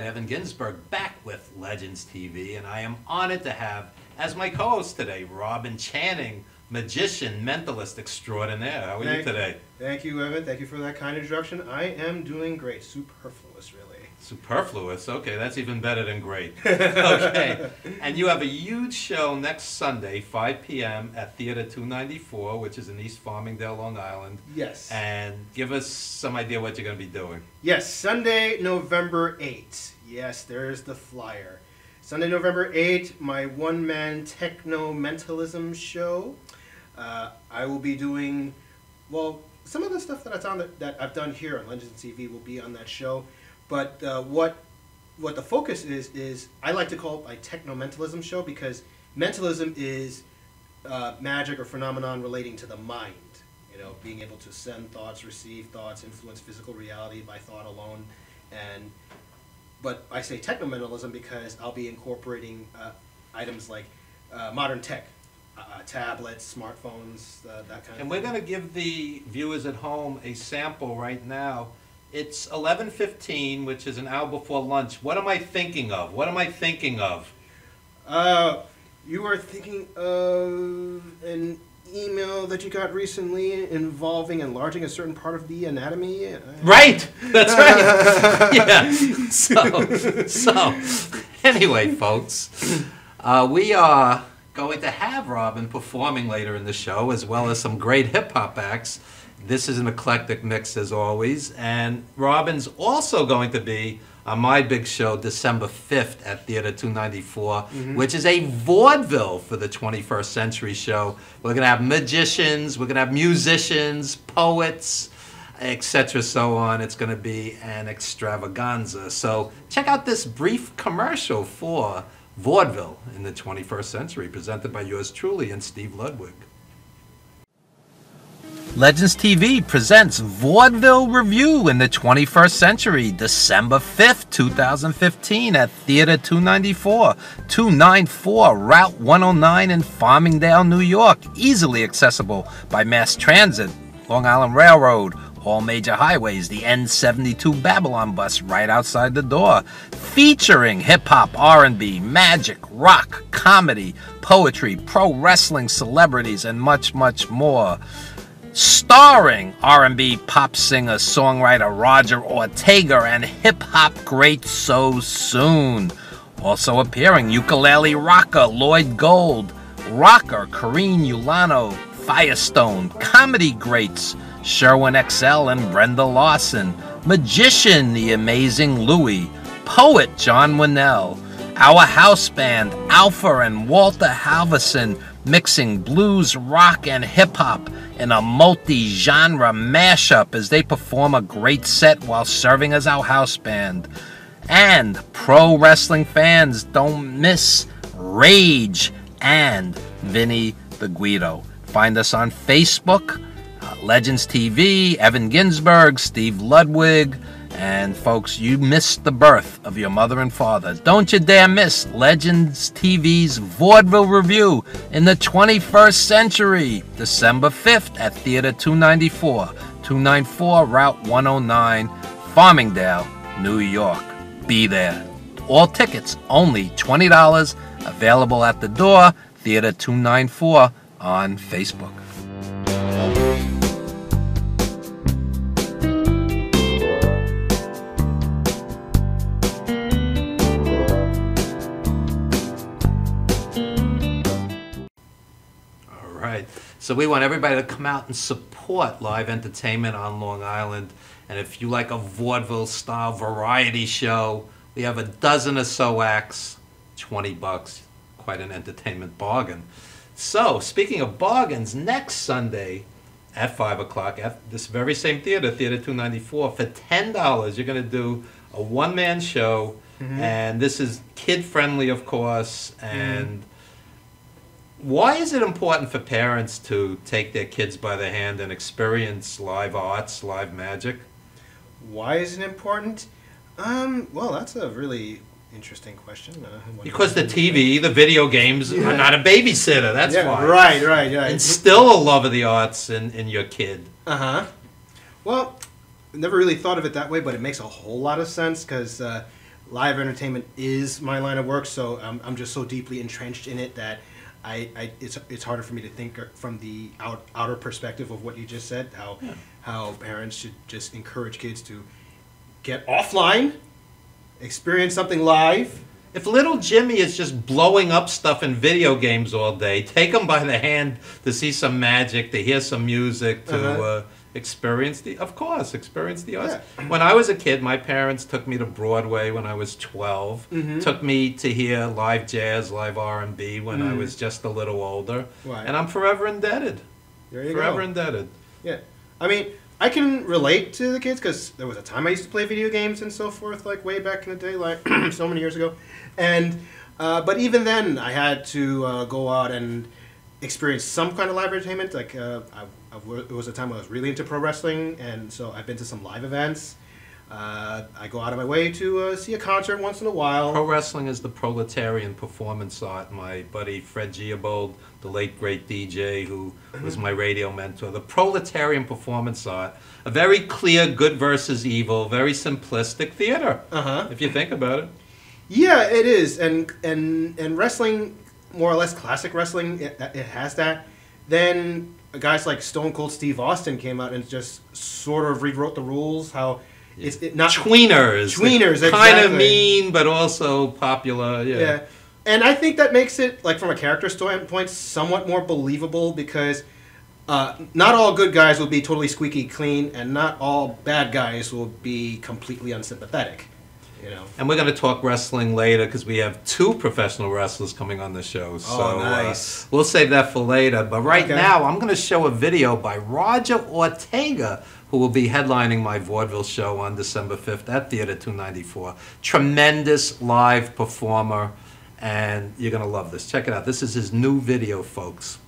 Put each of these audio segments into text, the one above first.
Evan Ginsberg, back with Legends TV, and I am honored to have as my co-host today Robin Channing, magician, mentalist extraordinaire. How are you today? Thank you, Evan. Thank you for that kind introduction. I am doing great. Superfluous, really. Superfluous? Okay, that's even better than great. Okay, and you have a huge show next Sunday, 5 p.m. at Theater 294, which is in East Farmingdale, Long Island. Yes. And give us some idea what you're going to be doing. Yes, Sunday, November 8th. Yes, there's the flyer. Sunday, November 8th, my one-man techno-mentalism show. I will be doing, well, some of the stuff that I've done here on Legends TV will be on that show. But what the focus is I like to call it my techno-mentalism show, because mentalism is magic or phenomenon relating to the mind. You know, being able to send thoughts, receive thoughts, influence physical reality by thought alone. But I say techno-mentalism because I'll be incorporating items like modern tech, tablets, smartphones, that kind of thing. And we're going to give the viewers at home a sample right now. It's 11:15, which is an hour before lunch. What am I thinking of? What am I thinking of? You are thinking of an email that you got recently involving enlarging a certain part of the anatomy. Right. That's right. Yeah. So anyway, folks, we are going to have Robin performing later in the show, as well as some great hip-hop acts. This is an eclectic mix, as always. And Robin's also going to be on my big show December 5th at Theater 294, which is a vaudeville for the 21st Century show. We're going to have magicians, we're going to have musicians, poets, etc., so on. It's going to be an extravaganza. So check out this brief commercial for vaudeville in the 21st century, presented by yours truly and Steve Ludwig. Legends TV presents Vaudeville Review in the 21st Century, December 5th, 2015 at Theater 294 Route 109 in Farmingdale, New York. Easily accessible by mass transit, Long Island Railroad, all major highways, the N72 Babylon bus right outside the door. Featuring hip-hop, R&B, magic, rock, comedy, poetry, pro wrestling celebrities, and much, much more. Starring R&B pop singer, songwriter Roger Ortega and hip-hop great So Soon. Also appearing ukulele rocker Lloyd Gold, rocker Kareen Ulano, Firestone, comedy greats Sherwin XL and Brenda Lawson, magician the amazing Louie, poet John Winnell, our house band Alpha and Walter Halverson, mixing blues, rock, and hip-hop in a multi-genre mashup as they perform a great set while serving as our house band. And pro wrestling fans, don't miss Rage and Vinny the Guido. Find us on Facebook, Legends TV, Evan Ginsberg, Steve Ludwig, and folks, you missed the birth of your mother and father. Don't you dare miss Legends TV's Vaudeville Review in the 21st Century, December 5th at Theater 294 Route 109, Farmingdale, New York. Be there. All tickets only $20, available at the door, Theater 294 on Facebook. So we want everybody to come out and support live entertainment on Long Island. And if you like a vaudeville-style variety show, we have a dozen or so acts, $20, quite an entertainment bargain. So, speaking of bargains, next Sunday at 5 o'clock at this very same theater, Theater 294, for $10, you're going to do a one-man show. And this is kid-friendly, of course, and why is it important for parents to take their kids by the hand and experience live arts, live magic? Why is it important? Well, that's a really interesting question. Because the TV, the video games are not a babysitter, that's why. Right. Instill a love of the arts in your kid. Well, I never really thought of it that way, but it makes a whole lot of sense, because live entertainment is my line of work, so I'm just so deeply entrenched in it that it's harder for me to think from the outer perspective of what you just said. How parents should just encourage kids to get offline, experience something live. If little Jimmy is just blowing up stuff in video games all day, take him by the hand to see some magic, to hear some music, to experience the arts. Yeah. When I was a kid, my parents took me to Broadway when I was 12. Took me to hear live jazz, live R&B when I was just a little older. Right. And I'm forever indebted. There you forever indebted. Yeah. I mean, I can relate to the kids because there was a time I used to play video games and so forth, like way back in the day, like so many years ago. And but even then, I had to go out and experience some kind of live entertainment. Like it was a time I was really into pro wrestling, and so I've been to some live events. I go out of my way to see a concert once in a while. Pro wrestling is the proletarian performance art. My buddy Fred Giabold, the late great DJ who was my radio mentor. The proletarian performance art, a very clear good versus evil, very simplistic theater, if you think about it. Yeah, it is, and wrestling, more or less classic wrestling, it has that. Then guys like Stone Cold Steve Austin came out and just sort of rewrote the rules. How it's not tweeners, exactly. Kind of mean, but also popular. Yeah, and I think that makes it, like, from a character standpoint, somewhat more believable because not all good guys will be totally squeaky clean, and not all bad guys will be completely unsympathetic. You know. And we're going to talk wrestling later because we have 2 professional wrestlers coming on the show. So nice. We'll save that for later. But right now, I'm going to show a video by Roger Ortega, who will be headlining my vaudeville show on December 5th at Theater 294. Tremendous live performer, and you're going to love this. Check it out. This is his new video, folks.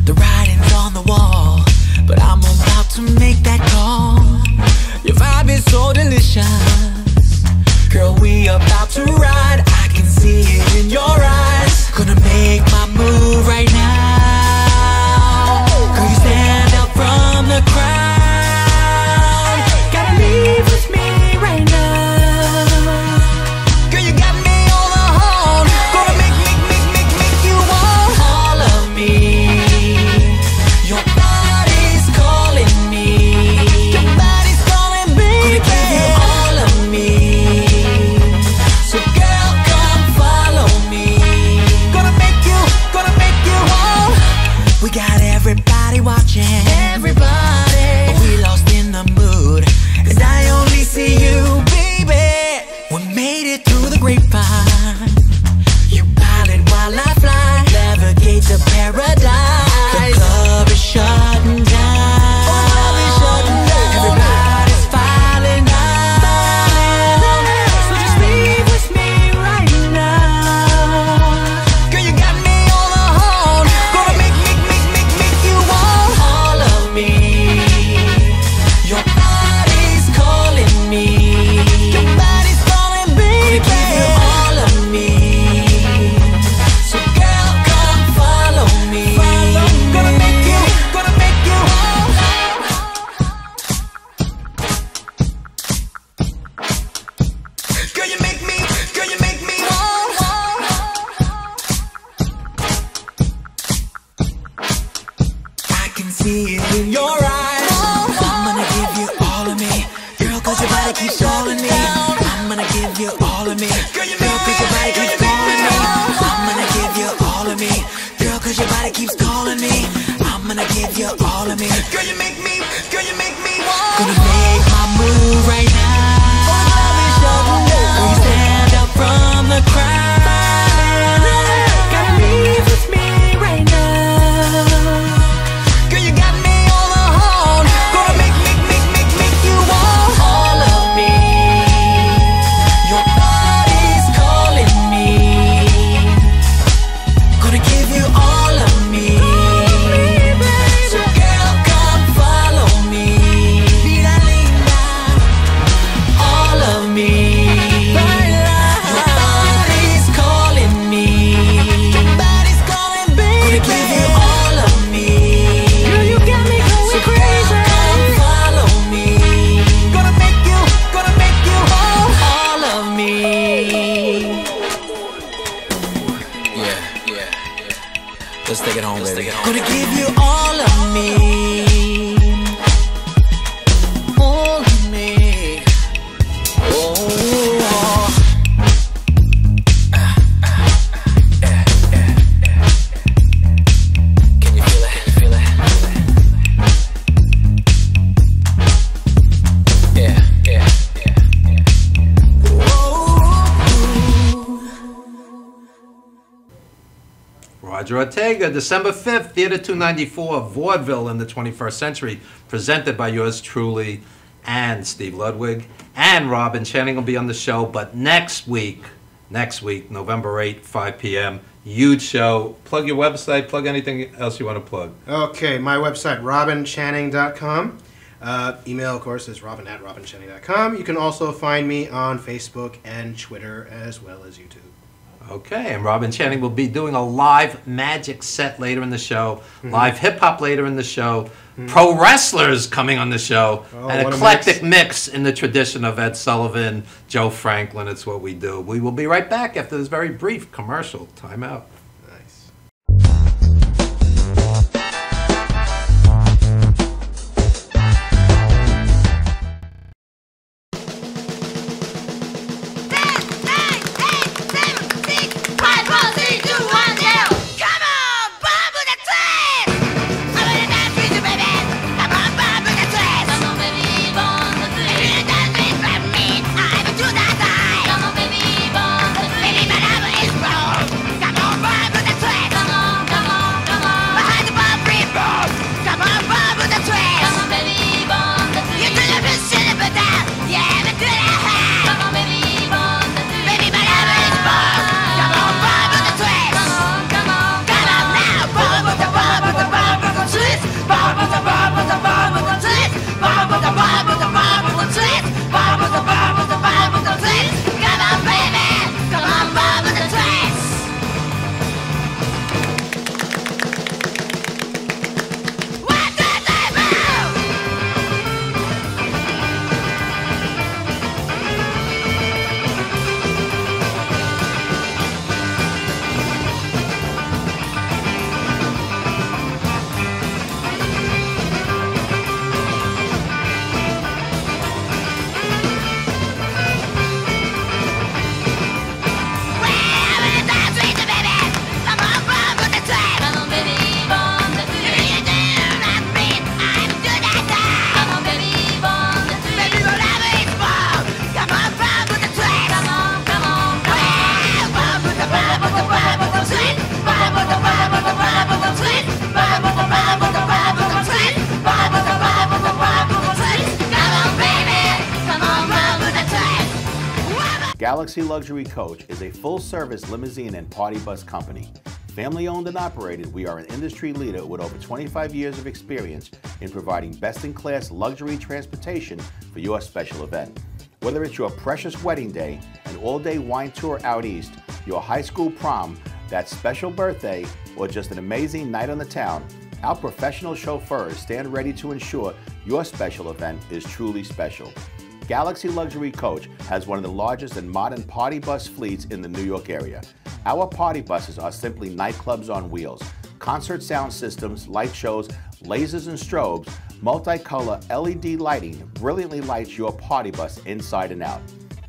The writing's on the wall, but I'm about to make that call. Your vibe is so delicious, girl, we about to ride. I can see it in your eyes. Gonna make my move right now. Girl, you stand out from the crowd. Gotta leave with me right now. Girl, you got me on the horn. Gonna make you want all of me. Your body's calling me. Your body's calling me. Gonna give you all of me. So girl, come follow me. Gonna make you want. We got everybody watching. Everybody. But we lost in the mood, 'cause I only see you, baby. We made it through the grapevine. You pilot while I fly. Navigate to paradise. The club is shutting down. Everybody's filing out. So just leave with me right now. Girl, you got me on the horn. Gonna make you want all of Let's take it home, baby. Gonna give you all of me. All of me. Oh. Can you feel it? Can you feel it? Yeah, yeah, yeah, yeah. Roger Ortega, December 5th, Theater 294, Vaudeville in the 21st Century, presented by yours truly and Steve Ludwig. And Robin Channing will be on the show, but next week, November 8th, 5 p.m., huge show. Plug your website, plug anything else you want to plug. Okay, my website, robinchanning.com. Email, of course, is robin@robinchanning.com. You can also find me on Facebook and Twitter, as well as YouTube. Okay, and Robin Channing will be doing a live magic set later in the show, live hip-hop later in the show, pro wrestlers coming on the show, an eclectic mix in the tradition of Ed Sullivan, Joe Franklin. It's what we do. We will be right back after this very brief commercial timeout. Nice. Galaxy Luxury Coach is a full-service limousine and party bus company. Family-owned and operated, we are an industry leader with over 25 years of experience in providing best-in-class luxury transportation for your special event. Whether it's your precious wedding day, an all-day wine tour out east, your high school prom, that special birthday, or just an amazing night on the town, our professional chauffeurs stand ready to ensure your special event is truly special. Galaxy Luxury Coach has one of the largest and modern party bus fleets in the New York area. Our party buses are simply nightclubs on wheels. Concert sound systems, light shows, lasers and strobes, multicolor LED lighting brilliantly lights your party bus inside and out.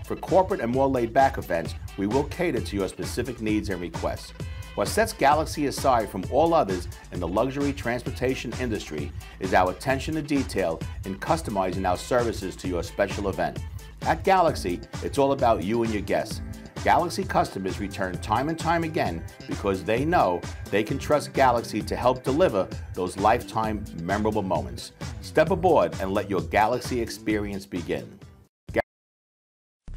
For corporate and more laid-back events, we will cater to your specific needs and requests. What sets Galaxy aside from all others in the luxury transportation industry is our attention to detail in customizing our services to your special event. At Galaxy, it's all about you and your guests. Galaxy customers return time and time again because they know they can trust Galaxy to help deliver those lifetime memorable moments. Step aboard and let your Galaxy experience begin.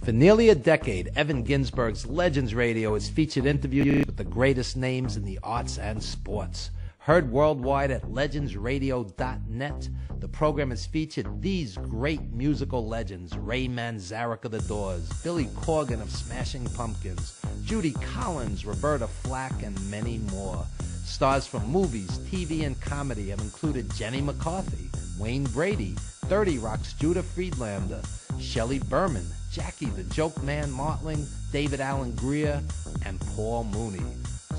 For nearly a decade, Evan Ginsberg's Legends Radio has featured interviews with the greatest names in the arts and sports. Heard worldwide at legendsradio.net, the program has featured these great musical legends: Ray Manzarek of The Doors, Billy Corgan of Smashing Pumpkins, Judy Collins, Roberta Flack, and many more. Stars from movies, TV, and comedy have included Jenny McCarthy, Wayne Brady, 30 Rock's Judah Friedlander, Shelley Berman, Jackie the Joke Man Martling, David Allen Greer, and Paul Mooney.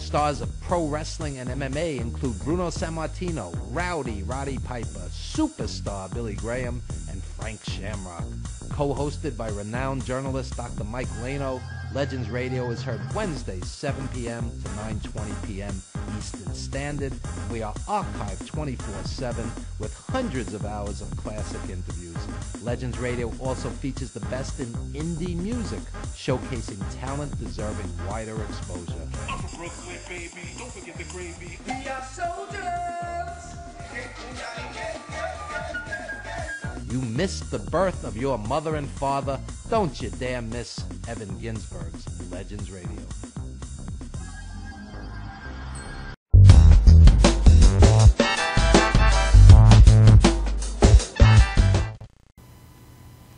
Stars of pro wrestling and MMA include Bruno Sammartino, Roddy Piper, Superstar Billy Graham, and Frank Shamrock. Co-hosted by renowned journalist Dr. Mike Lano, Legends Radio is heard Wednesdays 7 p.m. to 9:20 p.m. Eastern Standard. We are archived 24/7 with hundreds of hours of classic interviews. Legends Radio also features the best in indie music, showcasing talent deserving wider exposure. I'm from Brooklyn, baby. Don't forget the gravy. We are soldiers. You missed the birth of your mother and father. Don't you dare miss Evan Ginsberg's Legends Radio.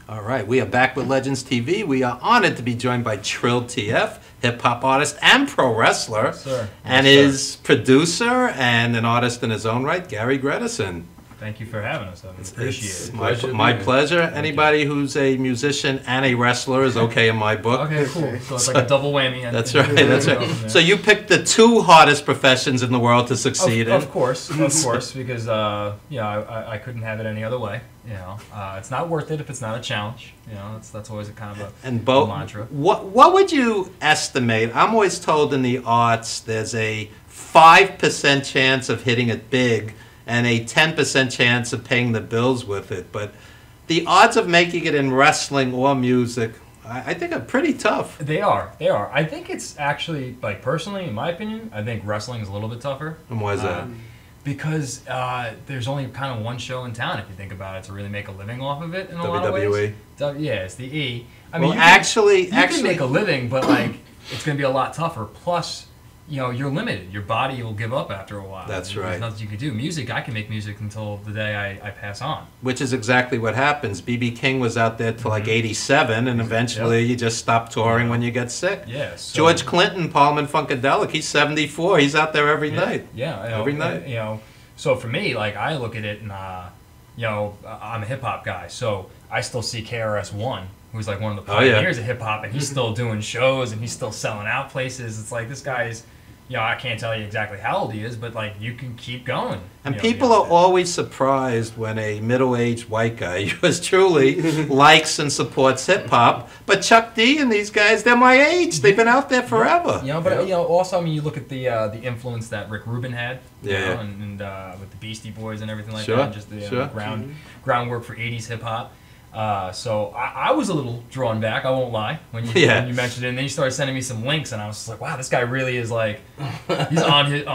All right, we are back with Legends TV. We are honored to be joined by Trill TF, hip-hop artist and pro wrestler, Sir. and Yes, his producer and an artist in his own right, Gary Gredison. Thank you for having us. I appreciate It's it. my pleasure. Anybody who's a musician and a wrestler is okay in my book. Okay, cool. So it's like a double whammy. That's right. That's right. So you picked the two hardest professions in the world to succeed in. Of course, because I couldn't have it any other way. It's not worth it if it's not a challenge. That's always a kind of a mantra. What would you estimate? I'm always told in the arts there's a 5% chance of hitting it big and a 10% chance of paying the bills with it. But the odds of making it in wrestling or music, I think are pretty tough. They are. I think it's actually, like, personally, in my opinion, I think wrestling is a little bit tougher. And why is that? Because there's only kind of one show in town, if you think about it, to really make a living off of it in a lot of ways. WWE? Yeah, it's the E. I Well, mean, you can make a living, but, like, it's going to be a lot tougher. Plus, you're limited. Your body will give up after a while. That's right. There's nothing you can do. Music, I can make music until the day I pass on. Which is exactly what happens. B.B. King was out there till like 87, and eventually you just stop touring when you get sick. Yeah. So, George Clinton, Parliament Funkadelic, he's 74. He's out there every night. Yeah. Every night. So for me, like, I look at it and, I'm a hip-hop guy, so I still see KRS-One, who's like one of the pioneers of hip-hop, and he's still doing shows, and he's still selling out places. It's like, this guy's... I can't tell you exactly how old he is, but, like, you can keep going. And people are always surprised when a middle-aged white guy, yours truly, likes and supports hip-hop. But Chuck D and these guys, they're my age. They've been out there forever. Also, I mean, you look at the influence that Rick Rubin had, and with the Beastie Boys and everything like that, and just the groundwork for 80s hip-hop. So I was a little drawn back, I won't lie, when you mentioned it, and then you started sending me some links, and I was just like, wow, this guy really is like, he's on his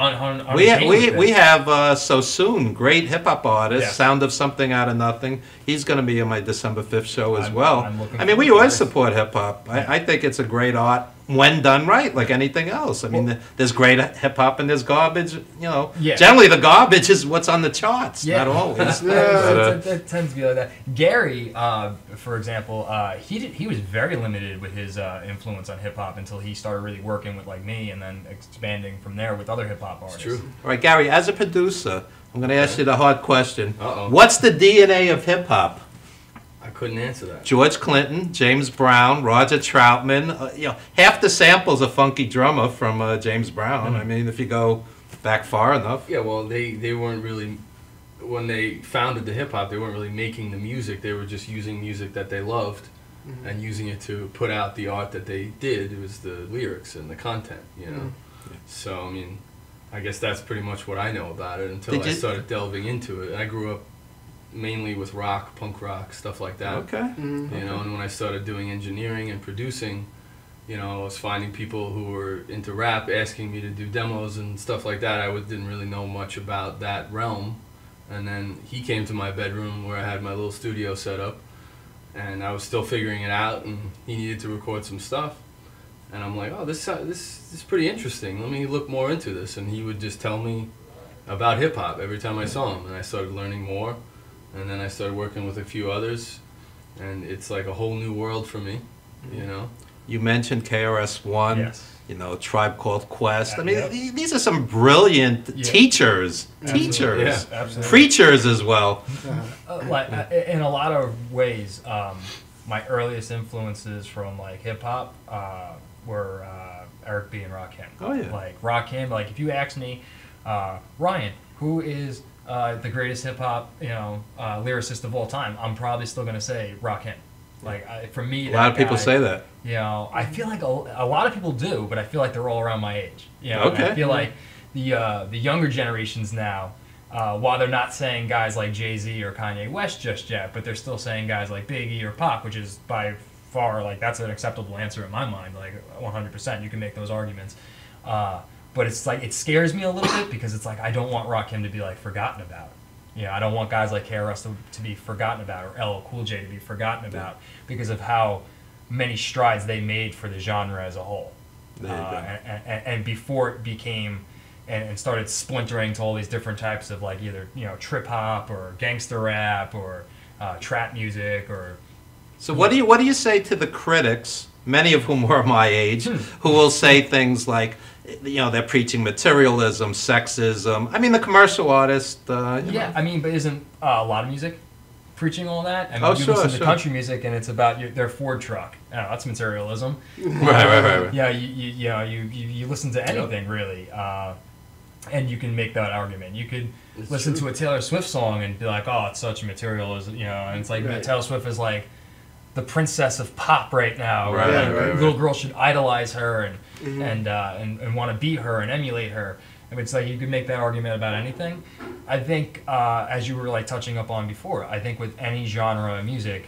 We have So Soon, great hip hop artist, Sound of Something Out of Nothing. He's going to be on my December 5th show as well. I mean, we always support hip hop. I think it's a great art when done right, like anything else. I mean, there's great hip hop and there's garbage. Generally the garbage is what's on the charts, not always. It tends to be like that. Gary, for example, he was very limited with his influence on hip hop until he started really working with like me, and then expanding from there with other hip hop artists. True. All right, Gary, as a producer, I'm going to ask you the hard question. What's the DNA of hip hop? I couldn't answer that. George Clinton, James Brown, Roger Troutman. Half the samples are Funky Drummer from James Brown. I mean, if you go back far enough. Yeah, well, they weren't really, when they founded the hip hop, they weren't really making the music. They were just using music that they loved and using it to put out the art that they did. It was the lyrics and the content, So, I mean, I guess that's pretty much what I know about it until I started delving into it. I grew up mainly with rock, punk rock, stuff like that. Okay. And when I started doing engineering and producing, I was finding people who were into rap asking me to do demos and stuff like that. I didn't really know much about that realm. And then he came to my bedroom where I had my little studio set up, and I was still figuring it out, and he needed to record some stuff. And I'm like, oh, this is pretty interesting. Let me look more into this. And he would just tell me about hip-hop every time I saw him, and I started learning more. And then I started working with a few others, and it's like a whole new world for me, You mentioned KRS-One, Tribe Called Quest. I mean, these are some brilliant teachers, absolutely. preachers as well. In a lot of ways, my earliest influences from like hip hop were Eric B. and Rakim. Oh yeah. Like Rakim. Like if you ask me, Ryan, who is the greatest hip hop lyricist of all time? I'm probably still gonna say Rakim. Like for me, a lot of people say that. You know, I feel like a lot of people do, but I feel like they're all around my age. You know, Okay. and I feel like the younger generations now, while they're not saying guys like Jay-Z or Kanye West just yet, but they're still saying guys like Biggie or Pac, which is by far like that's an acceptable answer in my mind. Like 100%, you can make those arguments. But it's like it scares me a little bit because it's like I don't want Rakim to be like forgotten about. You know, I don't want guys like KRS to be forgotten about or LL Cool J to be forgotten about because of how many strides they made for the genre as a whole. And before it became and started splintering to all these different types of like either trip hop or gangster rap or trap music or. So what do you say to the critics, many of whom were my age, who will say things like, they're preaching materialism, sexism. I mean, the commercial artist. Yeah, I mean, but isn't a lot of music preaching all that? I mean, you listen to country music and it's about their Ford truck. Oh, that's materialism. Right. Yeah, you listen to anything really, and you can make that argument. You could listen to a Taylor Swift song and be like, "Oh, it's such materialism," and it's like Taylor Swift is like the princess of pop right now. Right. Little girls should idolize her and want to beat her and emulate her. I mean, it's like you could make that argument about anything. I think, as you were like touching up on before, I think with any genre of music,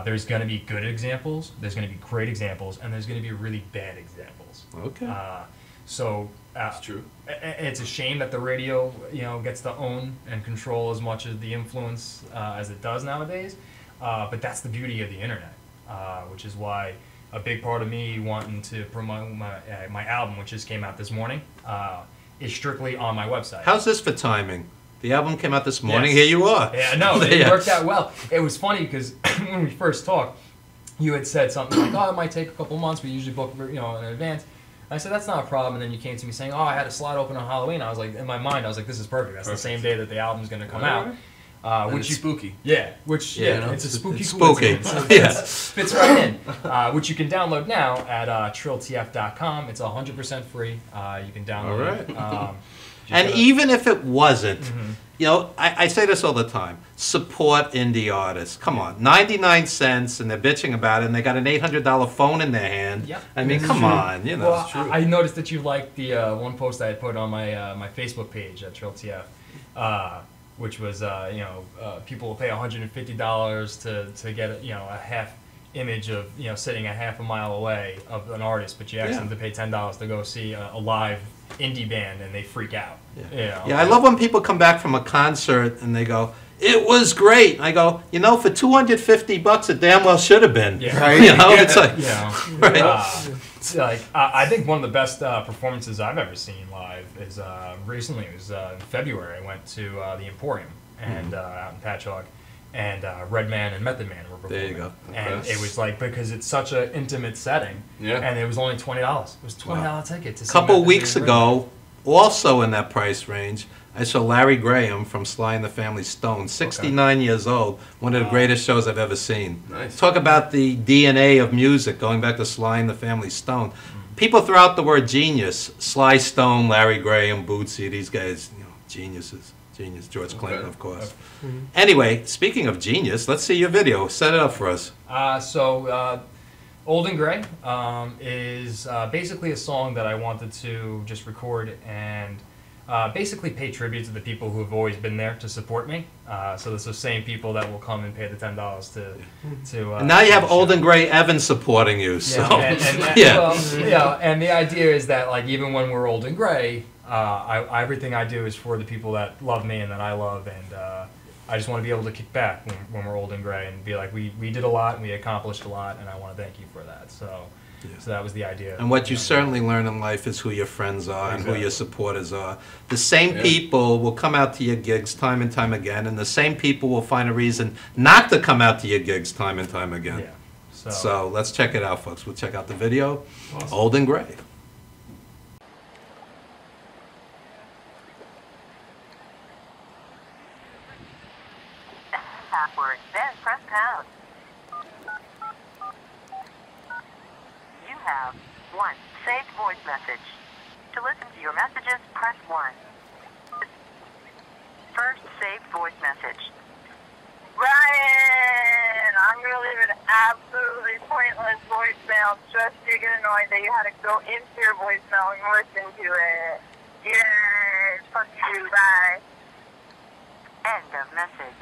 there's going to be good examples, there's going to be great examples, and there's going to be really bad examples. Okay. So that's true. It's a shame that the radio, gets to own and control as much of the influence as it does nowadays. But that's the beauty of the internet, which is why a big part of me wanting to promote my album, which just came out this morning, is strictly on my website. How's this for timing? The album came out this morning. Yes. Here you are. Yeah, no, it worked out well. It was funny because when we first talked, you had said something like, "Oh, it might take a couple months. We usually book, in advance." I said, "That's not a problem." And then you came to me saying, "Oh, I had a slot open on Halloween." I was like, in my mind, I was like, "This is perfect. That's the same day that the album's going to come out." Which is spooky. Yeah, it's a spooky. Yeah, fits right in. Which you can download now at trilltf.com. It's 100% free. You can download it. And even if it wasn't, I say this all the time: support indie artists. Come on, 99 cents, and they're bitching about it, and they got an $800 phone in their hand. Yep. I mean, come on, Well, it's true. I noticed that you liked the one post I had put on my Facebook page at TrillTF. Which was, people will pay $150 to get a half image of, sitting a half a mile away of an artist, but you ask them to pay $10 to go see a live indie band and they freak out. Yeah, I love when people come back from a concert and they go, "It was great." I go, for $250, it damn well should have been. Yeah. Right? It's like, right. I think one of the best performances I've ever seen live is recently. It was in February. I went to the Emporium and out in Patchogue, and Redman and Method Man were performing. There you go. And it was like because it's such an intimate setting, and it was only $20. It was $20 ticket to see. A couple Method weeks Man ago, also in that price range, I saw Larry Graham from Sly and the Family Stone, 69 years old, one of the greatest shows I've ever seen. Nice. Talk about the DNA of music, going back to Sly and the Family Stone. People throw out the word genius. Sly Stone, Larry Graham, Bootsy, these guys, geniuses. Genius. George Clinton, of course. Anyway, speaking of genius, let's see your video. Set it up for us. Old and Gray is basically a song that I wanted to just record and basically pay tribute to the people who have always been there to support me. So it's the same people that will come and pay the $10 to. And now you have Old and Gray Evan supporting you. So and the idea is that like even when we're old and gray, everything I do is for the people that love me and that I love, and I just want to be able to kick back when we're old and gray and be like, we did a lot and we accomplished a lot, and I want to thank you for that. So that was the idea. And what you certainly learn in life is who your friends are and who your supporters are. The same people will come out to your gigs time and time again, and the same people will find a reason not to come out to your gigs time and time again. Yeah. So let's check it out, folks. We'll check out the video. Awesome. Old and Gray. Password, then press pound. You have 1, Saved voice message. To listen to your messages, press 1. First saved voice message. Ryan, I'm going to leave an absolutely pointless voicemail just to get annoyed that you had to go into your voicemail and listen to it. Yay! Fuck you, bye. End of message.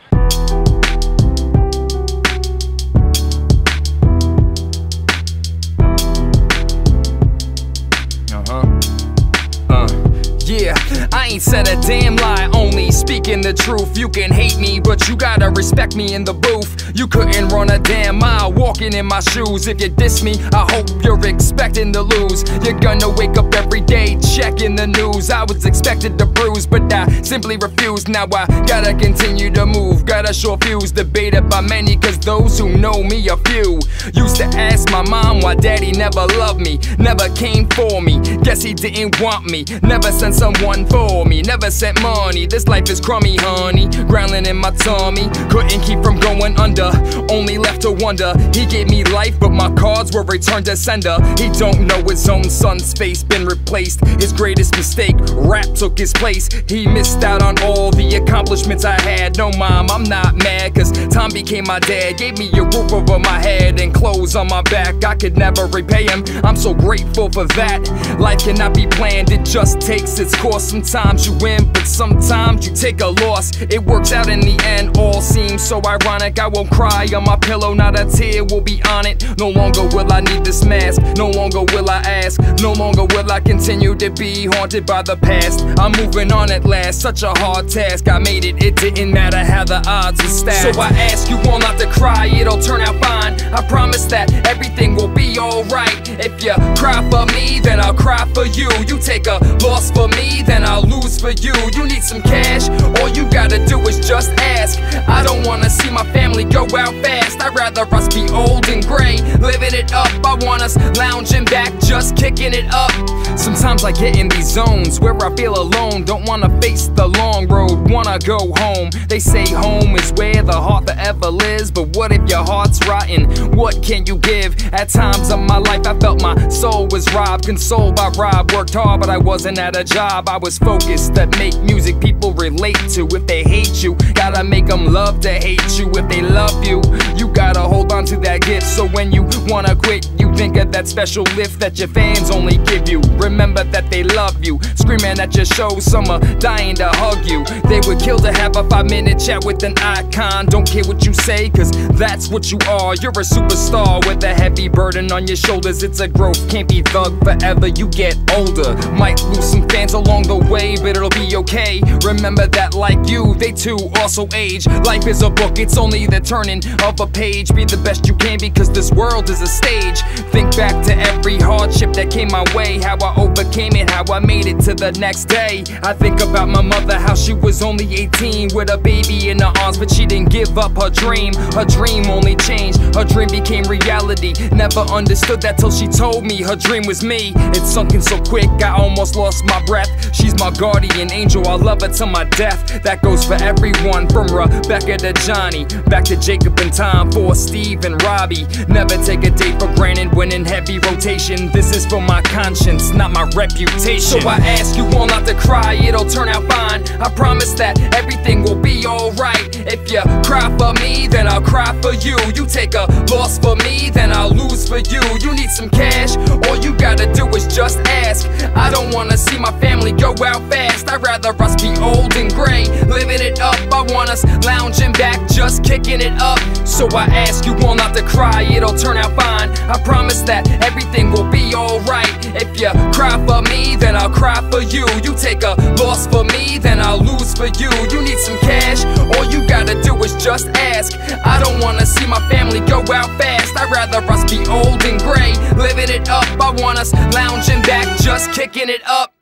Yeah, I ain't said a damn lie, only speaking the truth. You can hate me, but you gotta respect me in the booth. You couldn't run a damn mile walking in my shoes. If you diss me, I hope you're expecting to lose. You're gonna wake up every day checking the news. I was expected to bruise, but I simply refused. Now I gotta continue to move, gotta show fuse. Debated by many, cause those who know me are few. Used to ask my mom why daddy never loved me, never came for me. Guess he didn't want me, never sent someone for me, never sent money. This life is crummy, honey, growling in my tummy. Couldn't keep from going under, only left to wonder. He gave me life, but my cards were returned to sender. He don't know his own son's face been replaced. His greatest mistake, rap took his place. He missed out on all the accomplishments I had. No mom, I'm not mad, cause Tom became my dad. Gave me a roof over my head and clothes on my back. I could never repay him, I'm so grateful for that. Life cannot be planned, it just takes its course. Sometimes you win, but sometimes you take a loss. It works out in the end, all seems so ironic. I won't cry on my pillow, not a tear will be on it. No longer will I need this mask, no longer will I ask, no longer will I continue to be haunted by the past. I'm moving on at last, such a hard task. I made it, it didn't matter how the odds were stacked. So I ask you all not to cry, it'll turn out fine. I promise that everything will be alright. If you cry for me, then I'll cry for you. You take a loss for me, then I'll lose for you. You need some cash, all you gotta do is just ask. I don't wanna see my family go out fast. I'd rather us be old and gray, living it up. I want us lounging back, just kicking it up. Sometimes I get in these zones where I feel alone. Don't wanna face the long road, wanna go home. They say home is where the heart forever lives, but what if your heart's rotten? What can you give? At times of my life I felt my soul was robbed, consoled by rob. Worked hard but I wasn't at a job. I was focused that make music people relate to. If they hate you, gotta make them love to hate you. If they love you, you gotta hold on to that gift. So when you wanna quit, you think of that special lift that your fans only give you. Remember that they love you, screaming at your show, some are dying to hug you. They would kill to have a 5-minute chat with an icon. Don't care what you say, cause that's what you are. You're a superstar with a heavy burden on your shoulders. It's a growth, can't be thug forever, you get older. Might lose some fans along the way, but it'll be okay. Remember that like you, they too also age. Life is a book, it's only the turning of a page. Be the best you can, because this world is a stage. Think back to every hardship that came my way, how I overcame it, how I made it to the next day. I think about my mother, how she was only 18 with a baby in her arms, but she didn't give up her dream. Her dream only changed, her dream became reality. Never understood that till she told me her dream was me. It sunk in so quick, I almost lost my breath. She's my guardian angel, I love her to my death. That goes for everyone, from Rebecca to Johnny, back to Jacob and Tom, for Steve and Robbie. Never take a day for granted when in heavy rotation. This is for my conscience, not my reputation. So I ask you all not to cry, it'll turn out fine. I promise that everything will be alright. If you cry for me, then I'll cry for you. You take a loss for me, then I'll lose for you. You need some cash, all you gotta do is just ask. I don't wanna see my family go out fast. I'd rather us be old and gray, living it up. I want us lounging back, just kicking it up. So I ask you all not to cry, it'll turn out fine. I promise that everything will be alright. If you cry for me, then I'll cry for you. You take a loss for me, then I'll lose for you. You need some cash, all you gotta do is just ask. I don't wanna see my family go out fast. I'd rather us be old and gray, living it up. I want us lounging back, just kicking it up.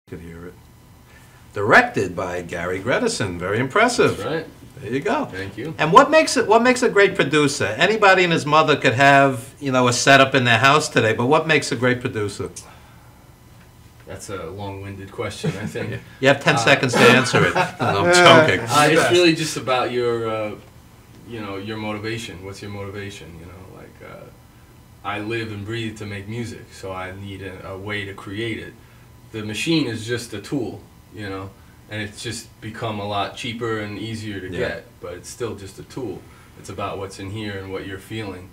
Could hear it. Directed by Gary Gredison. Very impressive. That's right. There you go. Thank you. And what makes a great producer? Anybody and his mother could have, you know, a setup in their house today, but what makes a great producer? That's a long-winded question, I think. You have 10 seconds to answer it. I'm joking. It's really just about your, you know, your motivation. What's your motivation? You know, like I live and breathe to make music, so I need a way to create it. The machine is just a tool, you know, and it's just become a lot cheaper and easier to get, but it's still just a tool. It's about what's in here and what you're feeling.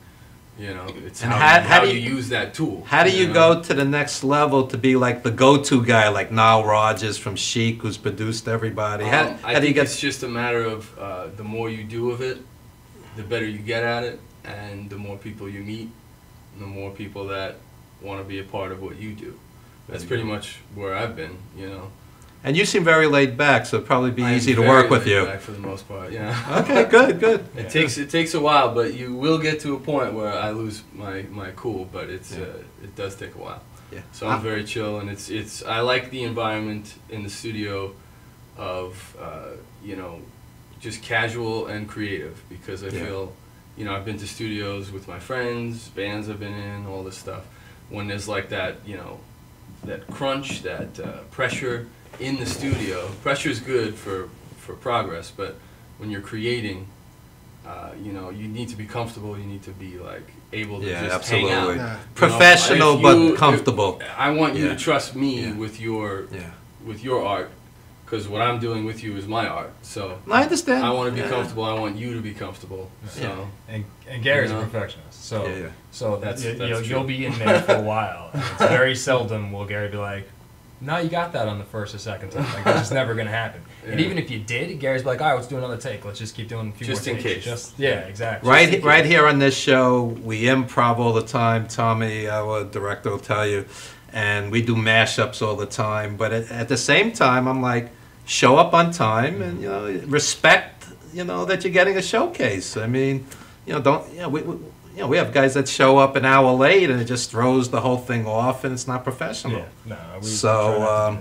You know, it's how you use that tool. How do you go to the next level to be like the go-to guy, like Nile Rodgers from Chic, who's produced everybody? I think it's just a matter of the more you do of it, the better you get at it, and the more people you meet, the more people that want to be a part of what you do. That's pretty much where I've been, you know. And you seem very laid back, so it'd probably be easy to work with you. Back for the most part, yeah. Okay, good. It takes a while, but you will get to a point where I lose my cool, but it does take a while. Yeah. So I'm very chill, and it's I like the environment in the studio of you know, just casual and creative, because I feel, you know, I've been to studios with my friends, bands I've been in, all this stuff. When there's like that, you know, that crunch, that pressure in the studio. Pressure is good for progress, but when you're creating, you know, you need to be comfortable. You need to be like able to just hang out. Yeah. Professional, but comfortable. I want you to trust me with your art, because what I'm doing with you is my art. So I understand. I want to be comfortable. I want you to be comfortable. So and Gary's a perfectionist. So that's you'll be in there for a while. And it's very seldom will Gary be like, no, you got that on the first or second time. Like, that's just never going to happen. And even if you did, Gary's like, all right, let's do another take. Let's just keep doing a few more takes. Just in case. Yeah, exactly. Right here on this show, we improv all the time. Tommy, our director, will tell you. And we do mashups all the time. But at the same time, I'm like, show up on time and, you know, respect, you know, that you're getting a showcase. I mean, you know, we have guys that show up an hour late and it just throws the whole thing off, and it's not professional. So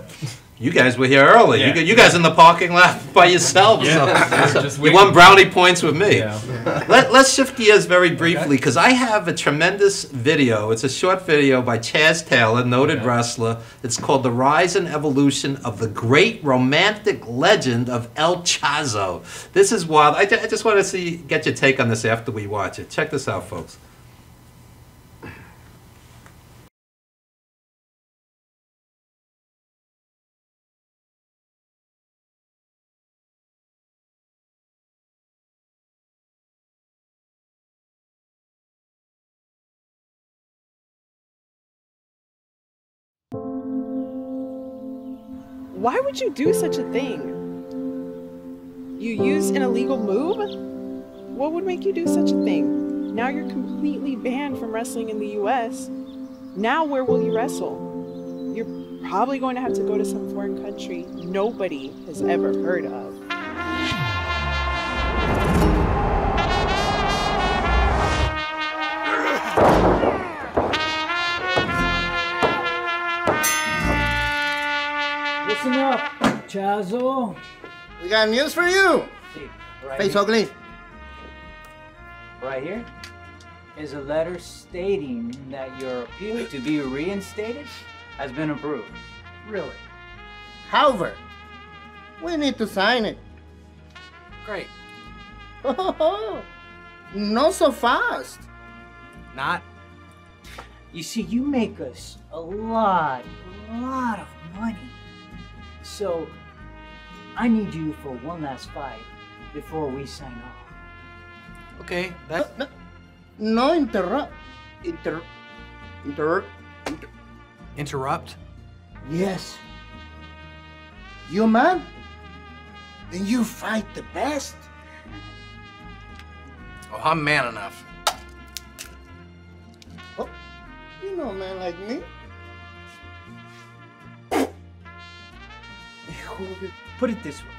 you guys were here early. Yeah. You guys in the parking lot by yourselves. So you won brownie points with me. Yeah. Let's shift gears very briefly, because I have a tremendous video. It's a short video by Chaz Taylor, noted wrestler. It's called The Rise and Evolution of the Great Romantic Legend of El Chazo. This is wild. I just want to get your take on this after we watch it. Check this out, folks. Why would you do such a thing? You use an illegal move? What would make you do such a thing? Now you're completely banned from wrestling in the US. Now where will you wrestle? You're probably going to have to go to some foreign country nobody has ever heard of. Listen up, Chazo. We got news for you. See, right Face here, ugly. right here is a letter stating that your appeal to be reinstated has been approved. Really? However, we need to sign it. Great. Not so fast. Not. You see, you make us a lot of money. So, I need you for one last fight before we sign off. Okay, no interrupt. Interrupt? Yes. You man? Then you fight the best. Oh, I'm man enough. Oh, you know a man like me. Put it this way.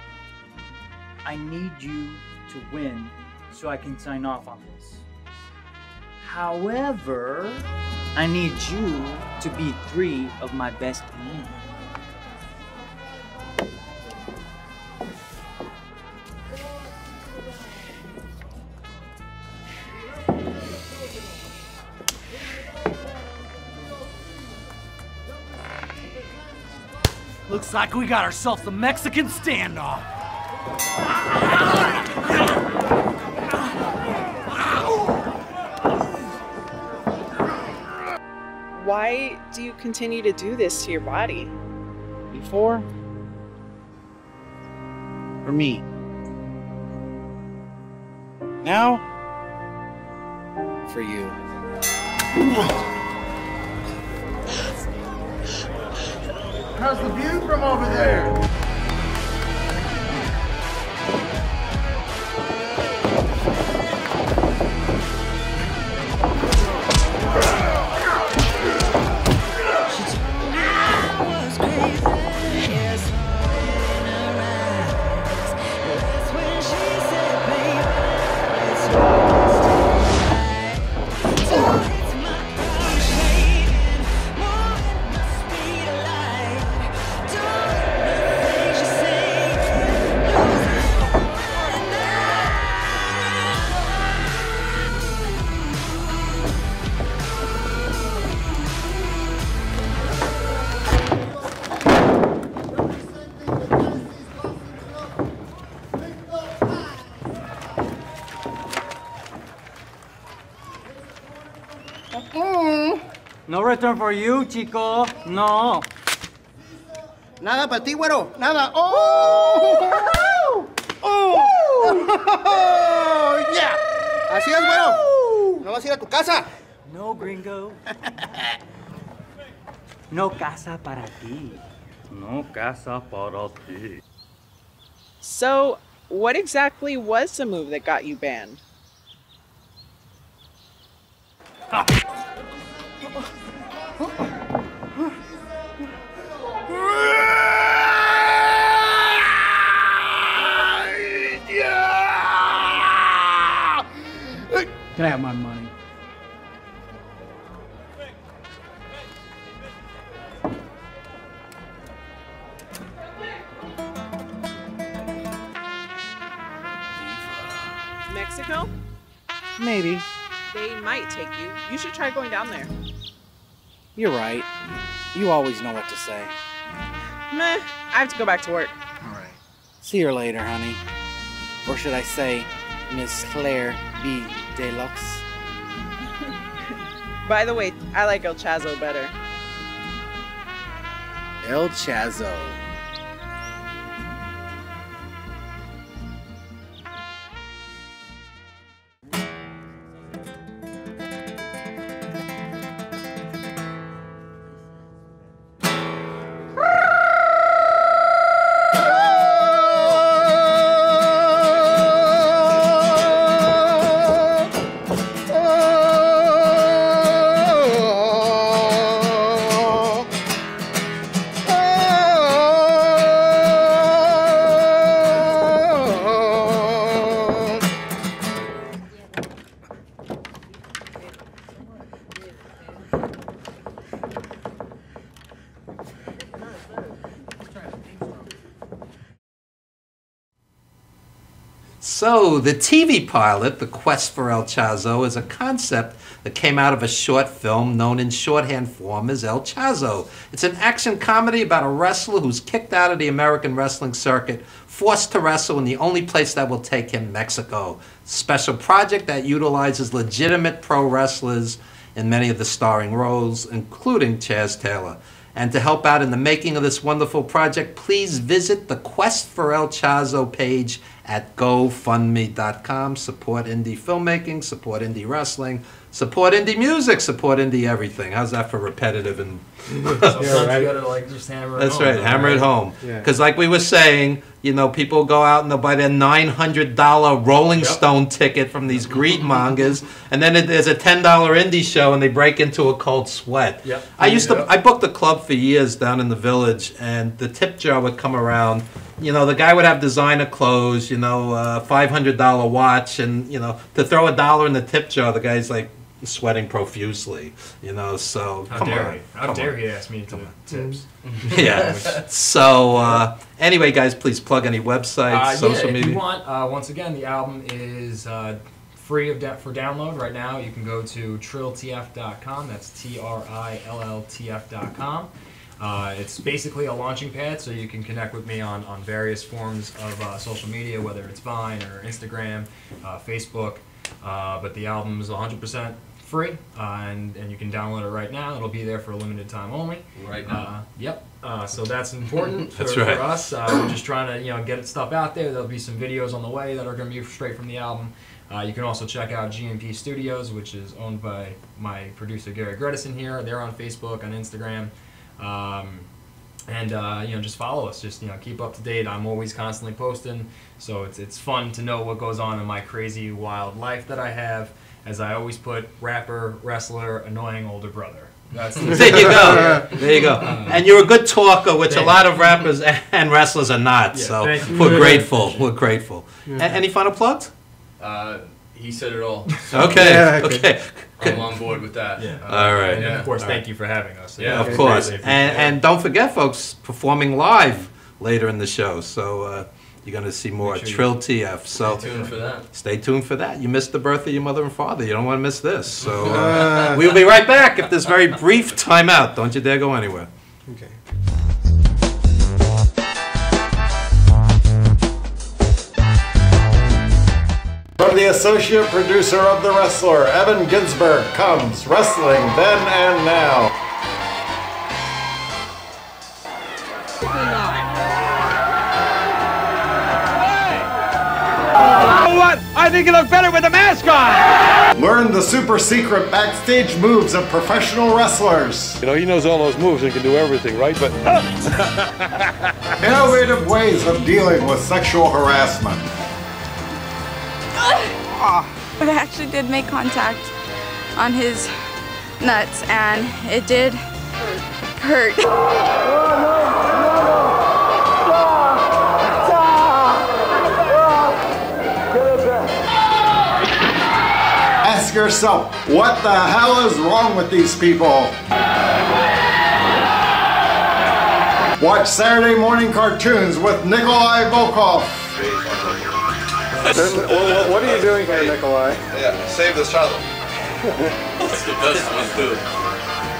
I need you to win so I can sign off on this. However, I need you to beat 3 of my best men. Looks like we got ourselves a Mexican standoff. Why do you continue to do this to your body? Before? For me. Now? For you. How's the view from over there? No return for you, chico. No. Nada para ti, güero. Nada. ¡Oh! ¡Oh! ¡Oh! ¡Yeah! Así es, güero. ¿No vas a ir a tu casa? No, gringo. No casa para ti. No casa para ti. So, what exactly was the move that got you banned? Can I have my money? Mexico? Maybe. They might take you. You should try going down there. You're right. You always know what to say. Meh, I have to go back to work. All right. See you later, honey. Or should I say, Miss Claire B. Deluxe? By the way, I like El Chazo better. El Chazo. So, the TV pilot, The Quest for El Chazo, is a concept that came out of a short film known in shorthand form as El Chazo. It's an action comedy about a wrestler who's kicked out of the American wrestling circuit, forced to wrestle in the only place that will take him, Mexico. Special project that utilizes legitimate pro wrestlers in many of the starring roles, including Chaz Taylor. And to help out in the making of this wonderful project, please visit the Quest for El Chazo page at GoFundMe.com. Support indie filmmaking, support indie wrestling, support indie music, support indie everything. How's that for repetitive? And Sometimes you gotta like just hammer it That's home. right, hammer it home. Because like we were saying, you know, people go out and they'll buy their $900 Rolling Stone ticket from these greed mongers, and then there's a $10 indie show and they break into a cold sweat. I booked a club for years down in the Village, and the tip jar would come around. You know, the guy would have designer clothes, you know, $500 watch, and, you know, to throw $1 in the tip jar, the guy's like sweating profusely, you know, so How dare he ask me to tips. Yeah. So, anyway, guys, please plug any websites, social media. If you want, once again, the album is free for download right now. You can go to trilltf.com. That's TRILLTF.com. It's basically a launching pad, so you can connect with me on various forms of social media, whether it's Vine or Instagram, Facebook. But the album is 100% free, and you can download it right now. It'll be there for a limited time only. Right now. Yep. So that's important for, That's right. for us. We're just trying to get stuff out there. There'll be some videos on the way that are going to be straight from the album. You can also check out GMP Studios, which is owned by my producer Gary Gredison here. They're on Facebook, on Instagram. Just follow us. Just keep up to date. I'm always constantly posting, so it's fun to know what goes on in my crazy, wild life that I have. As I always put, rapper, wrestler, annoying older brother. That's there you go. There you go. And you're a good talker, which a lot of rappers and wrestlers are not. Yeah, so thank you. we're grateful. We're grateful. Any final plugs? He said it all. Okay. Okay. I'm on board with that. Yeah. All right. And of course, All thank right. you for having us. Yeah, of course. And don't forget, folks, performing live later in the show. So you're going to see more Trill TF. So Stay tuned for that. Stay tuned for that. You missed the birth of your mother and father. You don't want to miss this. So we'll be right back at this very brief timeout. Don't you dare go anywhere. Okay. From the associate producer of The Wrestler, Evan Ginsberg, comes Wrestling Then and Now. What? I think you look better with the mask on! Learn the super secret backstage moves of professional wrestlers. You know, he knows all those moves and can do everything, right? But Innovative ways of dealing with sexual harassment. But I actually did make contact on his nuts, and it did hurt. Ask yourself, what the hell is wrong with these people? Watch Saturday morning cartoons with Nikolai Volkov. what are you doing here, Nikolai? Yeah, save the child. That's the best one, too.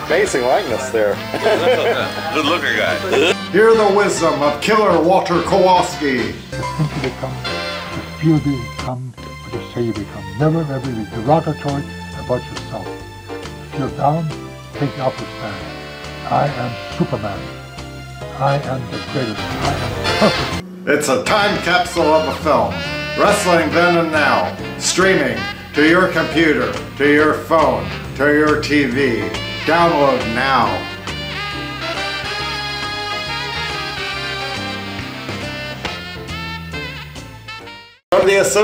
Amazing likeness there. Good looking guy. Hear the wisdom of killer Walter Kowalski. Think you become, the feel you become, what you say you become. Never ever be derogatory about yourself. If you're down, take the upper stand. I am Superman. I am the greatest. I am perfect. It's a time capsule of a film. Wrestling Then and Now. Streaming to your computer, to your phone, to your TV. Download now.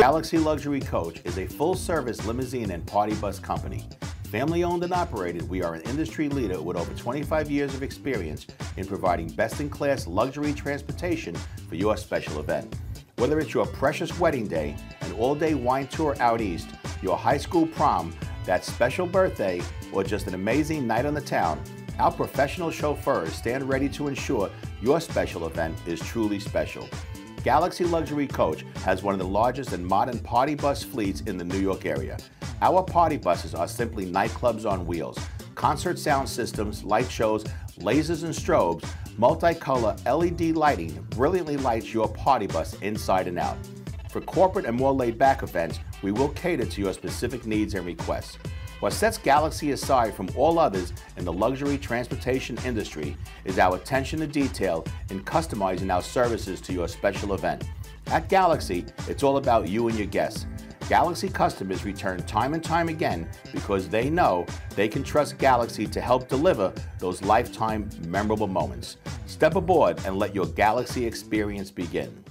Galaxy Luxury Coach is a full-service limousine and party bus company. Family-owned and operated, we are an industry leader with over 25 years of experience in providing best-in-class luxury transportation for your special event. Whether it's your precious wedding day, an all-day wine tour out east, your high school prom, that special birthday, or just an amazing night on the town, our professional chauffeurs stand ready to ensure your special event is truly special. Galaxy Luxury Coach has one of the largest and modern party bus fleets in the New York area. Our party buses are simply nightclubs on wheels. Concert sound systems, light shows, lasers and strobes, multicolor LED lighting brilliantly lights your party bus inside and out. For corporate and more laid-back events, we will cater to your specific needs and requests. What sets Galaxy aside from all others in the luxury transportation industry is our attention to detail in customizing our services to your special event. At Galaxy, it's all about you and your guests. Galaxy customers return time and time again because they know they can trust Galaxy to help deliver those lifetime memorable moments. Step aboard and let your Galaxy experience begin.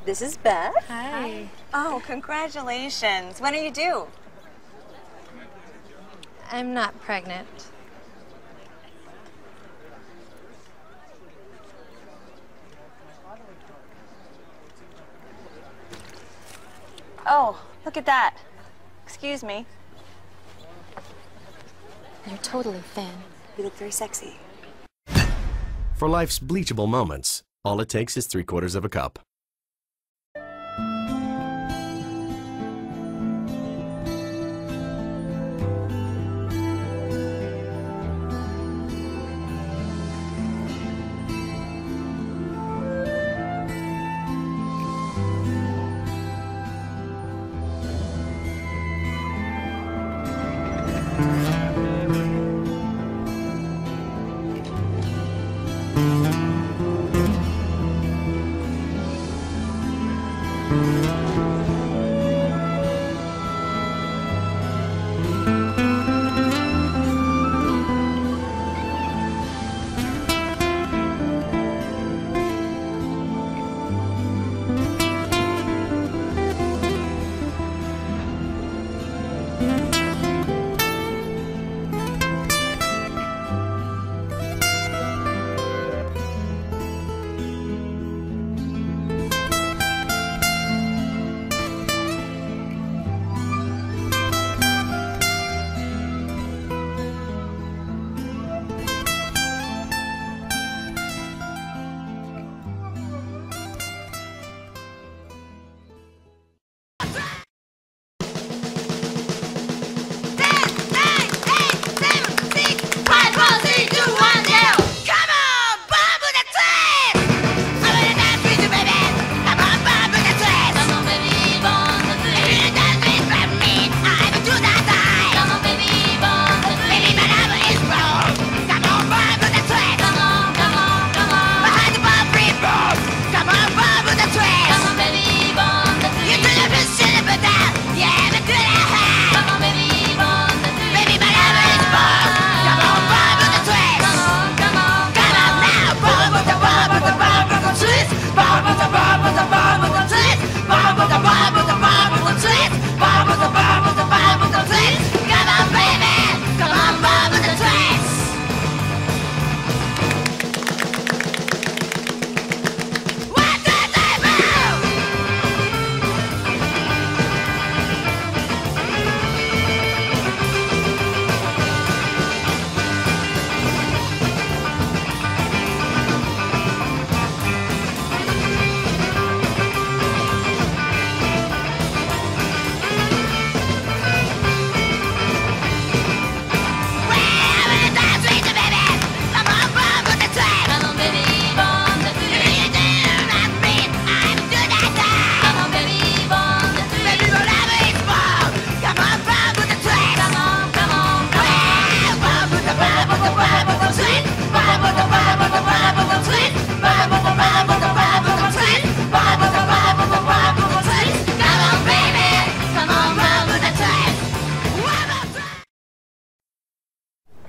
This is Beth. Hi. Oh, congratulations. When are you due? I'm not pregnant. Oh, look at that. Excuse me. You're totally thin. You look very sexy. For life's bleachable moments, all it takes is 3/4 of a cup.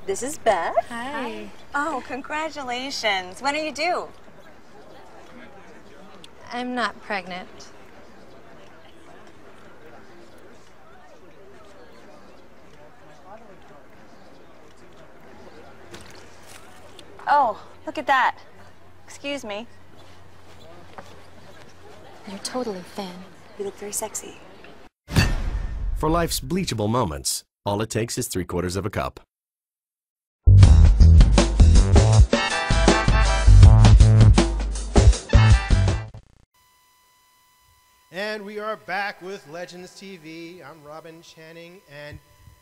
This is Beth. Hi. Oh, congratulations. When are you due? I'm not pregnant. Oh, look at that. Excuse me. You're totally thin. You look very sexy. For life's bleachable moments, all it takes is 3/4 of a cup. And we are back with Legends TV. I'm Robin Channing, and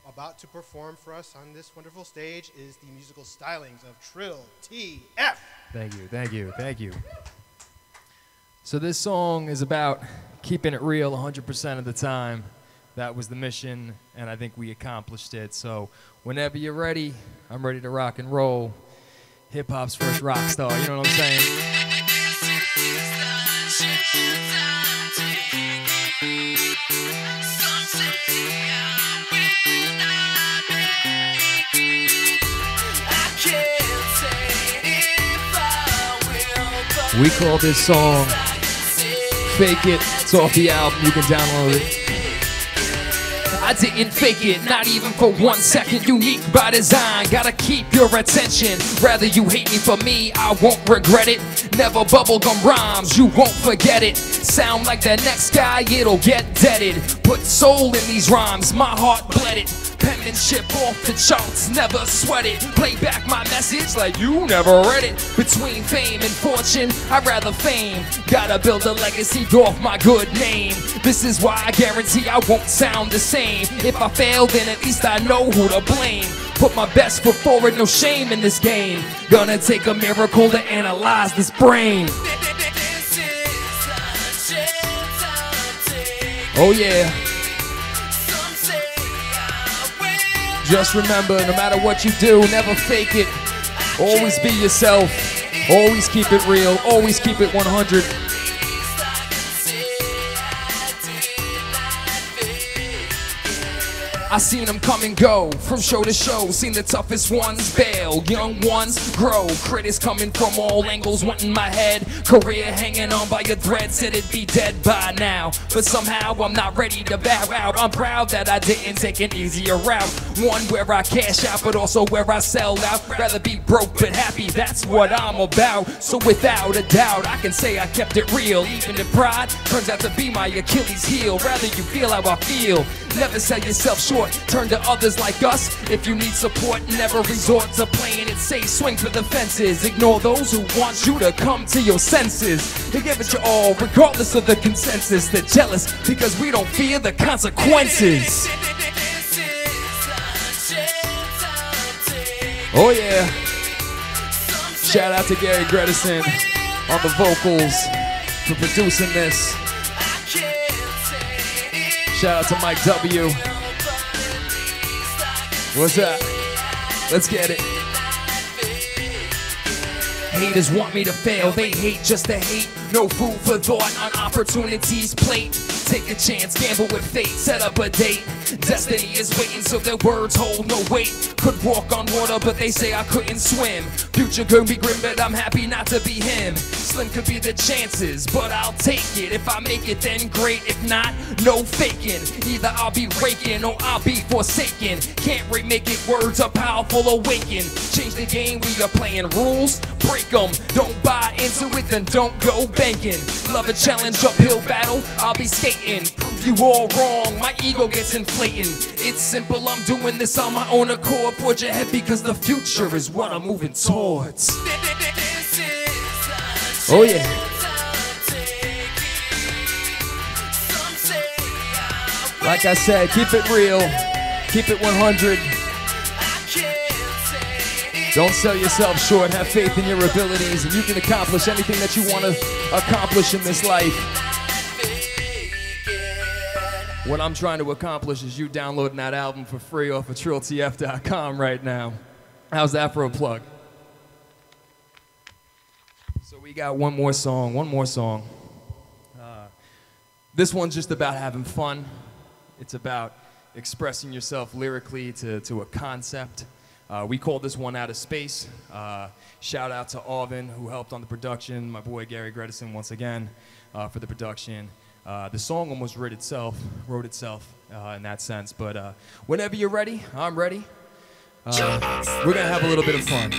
about to perform for us on this wonderful stage is the musical stylings of Trill TF. Thank you, thank you, thank you. So this song is about keeping it real 100% of the time. That was the mission, and I think we accomplished it. So whenever you're ready, I'm ready to rock and roll. Hip-hop's first rock star, you know what I'm saying? We call this song Fake It. It's off the album. You can download it. I didn't fake it, not even for 1 second. Unique by design, gotta keep your attention. Rather you hate me for me, I won't regret it. Never bubblegum rhymes, you won't forget it. Sound like the next guy, it'll get deaded. Put soul in these rhymes, my heart bled it. Penmanship off the charts, never sweat it. Play back my message like you never read it. Between fame and fortune, I'd rather fame. Gotta build a legacy off my good name. This is why I guarantee I won't sound the same. If I fail, then at least I know who to blame. Put my best foot forward, no shame in this game. Gonna take a miracle to analyze this brain. Oh yeah. Just remember, no matter what you do, never fake it. Always be yourself. Always keep it real. Always keep it 100. I seen them come and go, from show to show. Seen the toughest ones bail, young ones grow. Critics coming from all angles, wanting my head. Career hanging on by a thread, said it'd be dead by now. But somehow I'm not ready to bow out. I'm proud that I didn't take an easier route. One where I cash out, but also where I sell out. Rather be broke but happy, that's what I'm about. So without a doubt, I can say I kept it real. Even if pride turns out to be my Achilles heel. Rather you feel how I feel. Never sell yourself short, turn to others like us. If you need support, never resort to playing it safe. Swing for the fences, ignore those who want you to come to your senses. They give it your all, regardless of the consensus. They're jealous because we don't fear the consequences. Oh yeah. Shout out to Gary Gredison on the vocals for producing this. Shout out to Mike W. What's up? Let's get it. Haters want me to fail, they hate just to hate. No food for thought on opportunities plate. Take a chance, gamble with fate, set up a date. Destiny is waiting so their words hold no weight. Could walk on water but they say I couldn't swim. Future could be grim but I'm happy not to be him. Slim could be the chances but I'll take it. If I make it then great, if not, no faking. Either I'll be raking or I'll be forsaken. Can't remake it, words are powerful awaken. Change the game, we are playing rules, break them. Don't buy into it then don't go banking. Love a challenge, uphill battle, I'll be skating. Prove you all wrong, my ego gets inflating. It's simple, I'm doing this on my own accord. Forge ahead because the future is what I'm moving towards. Oh yeah. Like I said, keep it real, keep it 100. Don't sell yourself short, have faith in your abilities, and you can accomplish anything that you want to accomplish in this life. What I'm trying to accomplish is you downloading that album for free off of TrillTF.com right now. How's that for a plug? So we got one more song. This one's just about having fun. It's about expressing yourself lyrically to a concept. We call this one Out of Space. Shout out to Avvon, who helped on the production. My boy Gary Gredison, once again, for the production. The song almost wrote itself in that sense. But whenever you're ready, I'm ready. We're gonna have a little bit of fun.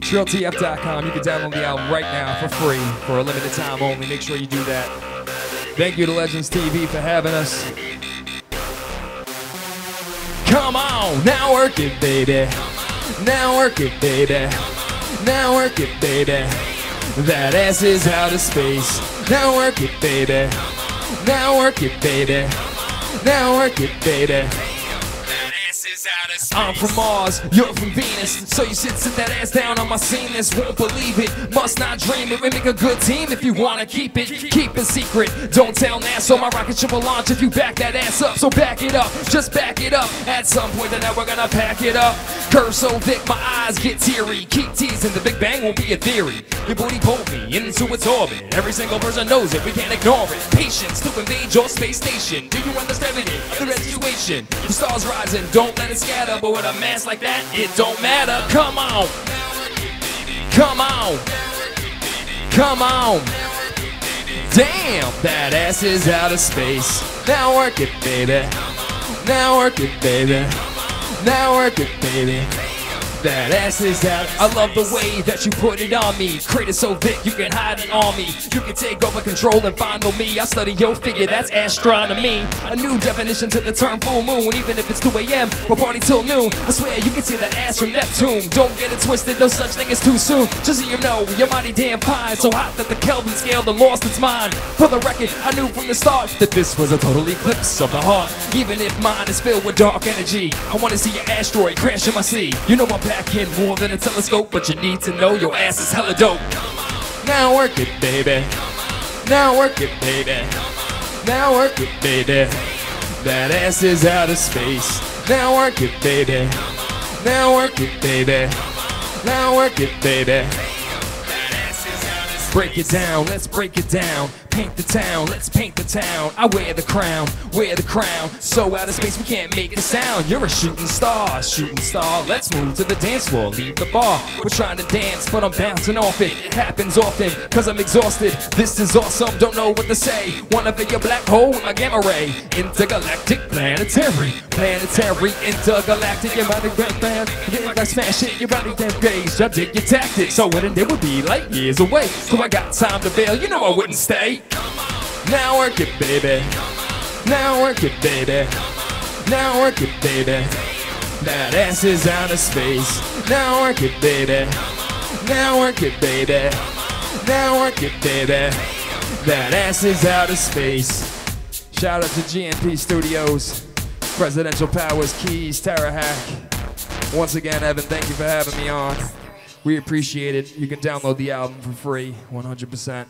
TrillTF.com. You can download the album right now for free for a limited time only. Make sure you do that. Thank you to Legends TV for having us. Come on, now work it, baby. Now work it, baby. Now work it, baby. That ass is out of space. Now work it, baby. Now work it, baby. Now work it, baby. I'm from Mars, you're from Venus. So you sit that ass down on my scenes. Won't believe it, must not dream it. We make a good team if you wanna keep it secret. Don't tell NASA my rocket ship will launch if you back that ass up. So back it up, just back it up. At some point tonight we're gonna pack it up. Curve so thick my eyes get teary. Keep teasing, the Big Bang won't be a theory. Your booty pulled me into its orbit. Every single person knows it, we can't ignore it. Patience to invade your space station. Do you understand it? The situation. The stars rising, don't let it scatter. But with a mass like that, it don't matter. Come on. Come on. Come on. Damn, that ass is out of space. Now work it, baby. Now work it, baby. Now work it, baby. That ass is out. I love the way that you put it on me. Crate it so thick you can hide it on me. You can take over control and fondle me. I study your figure, that's astronomy. A new definition to the term full moon. Even if it's 2 a.m., we'll party till noon. I swear you can see that ass from Neptune. Don't get it twisted, no such thing as too soon. Just so you know, your mighty damn pie so hot that the Kelvin scale done lost its mind. For the record, I knew from the start that this was a total eclipse of the heart. Even if mine is filled with dark energy, I wanna see your asteroid crash in my sea. You know I'm back in more than a telescope, but you need to know your ass is hella dope. Now work it, baby. Now work it, baby. Now work it, baby. That ass is out of space. Now work it, baby. Now work it, baby. Now work it, baby. Break it down, let's break it down. Paint the town, let's paint the town. I wear the crown, so out of space we can't make a sound. You're a shooting star, let's move to the dance floor, leave the bar. We're trying to dance, but I'm bouncing off it. It happens often, cause I'm exhausted. This is awesome, don't know what to say. Wanna be a black hole with my gamma ray. Intergalactic, planetary, intergalactic. Your body great man, you like I smash it, your body damn gaze. I dig your tactics, so when it would be light years away. So I got time to bail, you know I wouldn't stay. Now work it, baby. Now work it, baby. Now work it, baby. That ass is out of space. Now work it, baby. Now work it, baby. Now work it, baby. That ass is out of space. Shout out to GNP Studios, Presidential Powers, Keys, Terra Hack. Once again, Evan, thank you for having me on. We appreciate it. You can download the album for free, 100%.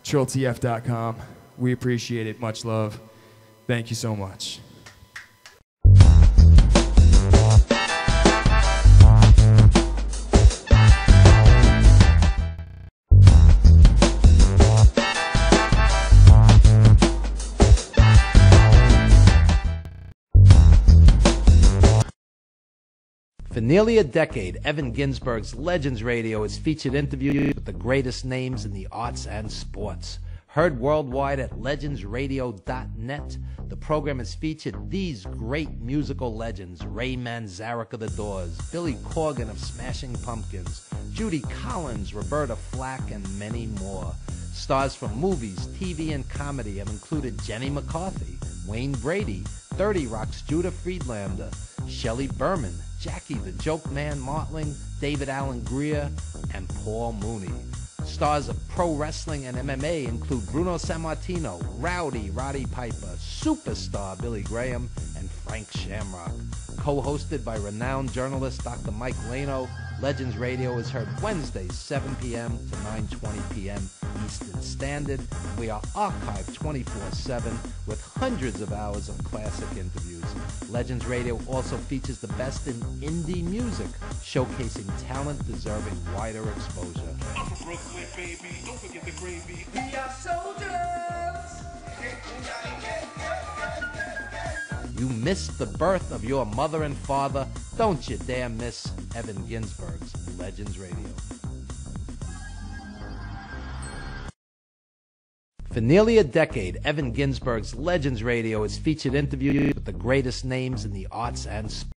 TrillTF.com. We appreciate it. Much love. Thank you so much. For nearly a decade, Evan Ginsberg's Legends Radio has featured interviews with the greatest names in the arts and sports. Heard worldwide at legendsradio.net, the program has featured these great musical legends: Ray Manzarek of The Doors, Billy Corgan of Smashing Pumpkins, Judy Collins, Roberta Flack, and many more. Stars from movies, TV, and comedy have included Jenny McCarthy, Wayne Brady, 30 Rock's Judah Friedlander, Shelley Berman, Jackie the Joke Man Martling, David Allen Greer, and Paul Mooney. Stars of pro wrestling and MMA include Bruno Sammartino, Rowdy Roddy Piper, Superstar Billy Graham, and Frank Shamrock. Co-hosted by renowned journalist Dr. Mike Lano, Legends Radio is heard Wednesdays 7 p.m. to 9:20 p.m. Eastern Standard. We are archived 24/7 with hundreds of hours of classic interviews. Legends Radio also features the best in indie music, showcasing talent deserving wider exposure. I'm from Brooklyn, baby. Don't forget the gravy. We are soldiers. You missed the birth of your mother and father. Don't you dare miss Evan Ginsberg's Legends Radio. For nearly a decade, Evan Ginsberg's Legends Radio has featured interviews with the greatest names in the arts and sports.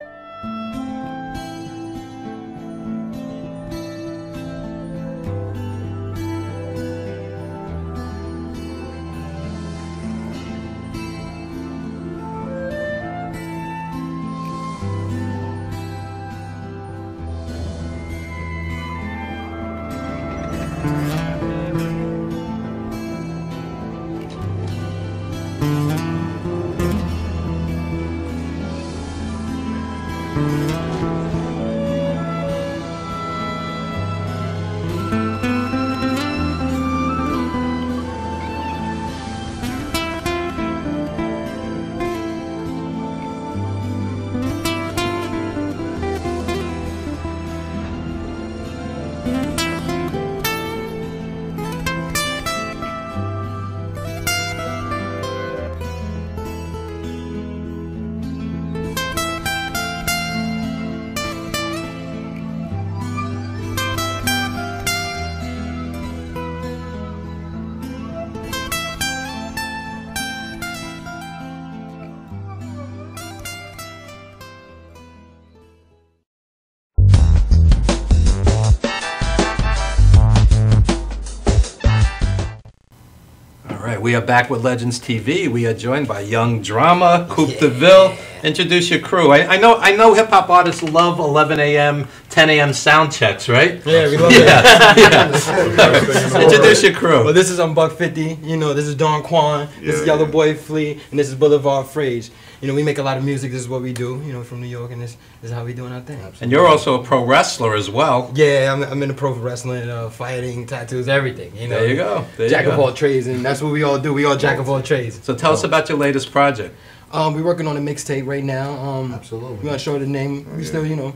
We are back with Legends TV. We are joined by Young Drama, Coupe de Ville. Introduce your crew. I know hip hop artists love 11 a.m., 10 a.m. sound checks, right? Yeah, we love it. Introduce your crew. Well, this is Buck 50. You know, this is Don Quan. This is Yellow Boy Flea, and this is Boulevard Phrase. You know, we make a lot of music. This is what we do. You know, from New York, and this is how we doing our thing. And you're also a pro wrestler as well. Yeah, I'm into pro wrestling, fighting, tattoos, everything. You know, there you go. Jack of all trades, and that's what we all do. We all jack of all trades. So tell us about your latest project. We're working on a mixtape right now. Absolutely. We're not sure the name. We still, you know,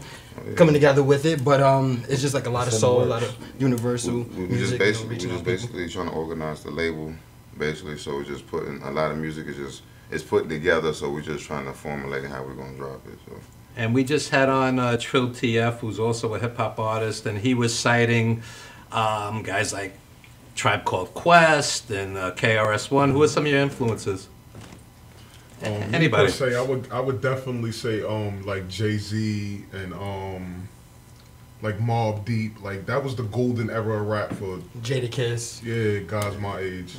coming together with it, but it's just like a lot of soul, a lot of universal music. We're just basically trying to organize the label, basically. So we're just putting a lot of music is putting together. So we're just trying to formulate how we're gonna drop it. So. And we just had on Trill TF, who's also a hip hop artist, and he was citing guys like Tribe Called Quest and KRS-One. Who are some of your influences? Anybody? Per se, I would definitely say like Jay-Z and like Mobb Deep. Like that was the golden era of rap for Jadakiss. Yeah, guys my age.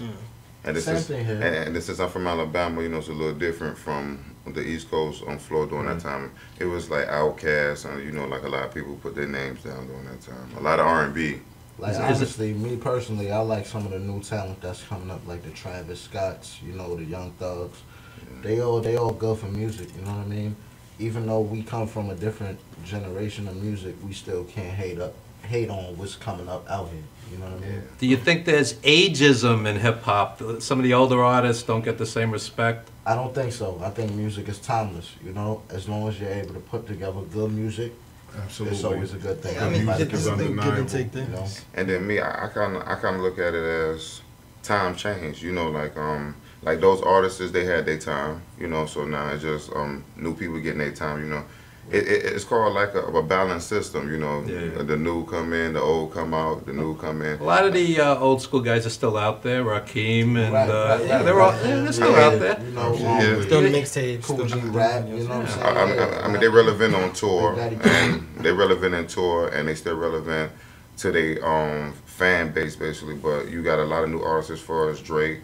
And this since I'm from Alabama, you know, it's a little different from the East Coast on floor during that time. It was like Outkast, and you know, like a lot of people put their names down during that time. A lot of R&B. Like honestly, me personally, I like some of the new talent that's coming up, like the Travis Scotts, you know, the Young Thugs. They all good for music, you know what I mean? Even though we come from a different generation of music, we still can't hate on what's coming up out here. You know what I mean? Do you think there's ageism in hip hop? Some of the older artists don't get the same respect? I don't think so. I think music is timeless, you know? As long as you're able to put together good music, absolutely, it's always a good thing. I mean, it's undeniable. You know? And then me, I kind of look at it as time change. You know, like those artists, they had their time. You know, so now it's just new people getting their time. You know, it's called like a balanced system. You know, the new come in, the old come out, the new come in. A lot of the old school guys are still out there. Rakim and they're still out there. You know, still the mixtapes, Cool G rap. You know what I'm saying? I mean, they're relevant on tour, and they're relevant in tour, and they still relevant to their fan base basically. But you got a lot of new artists as far as Drake,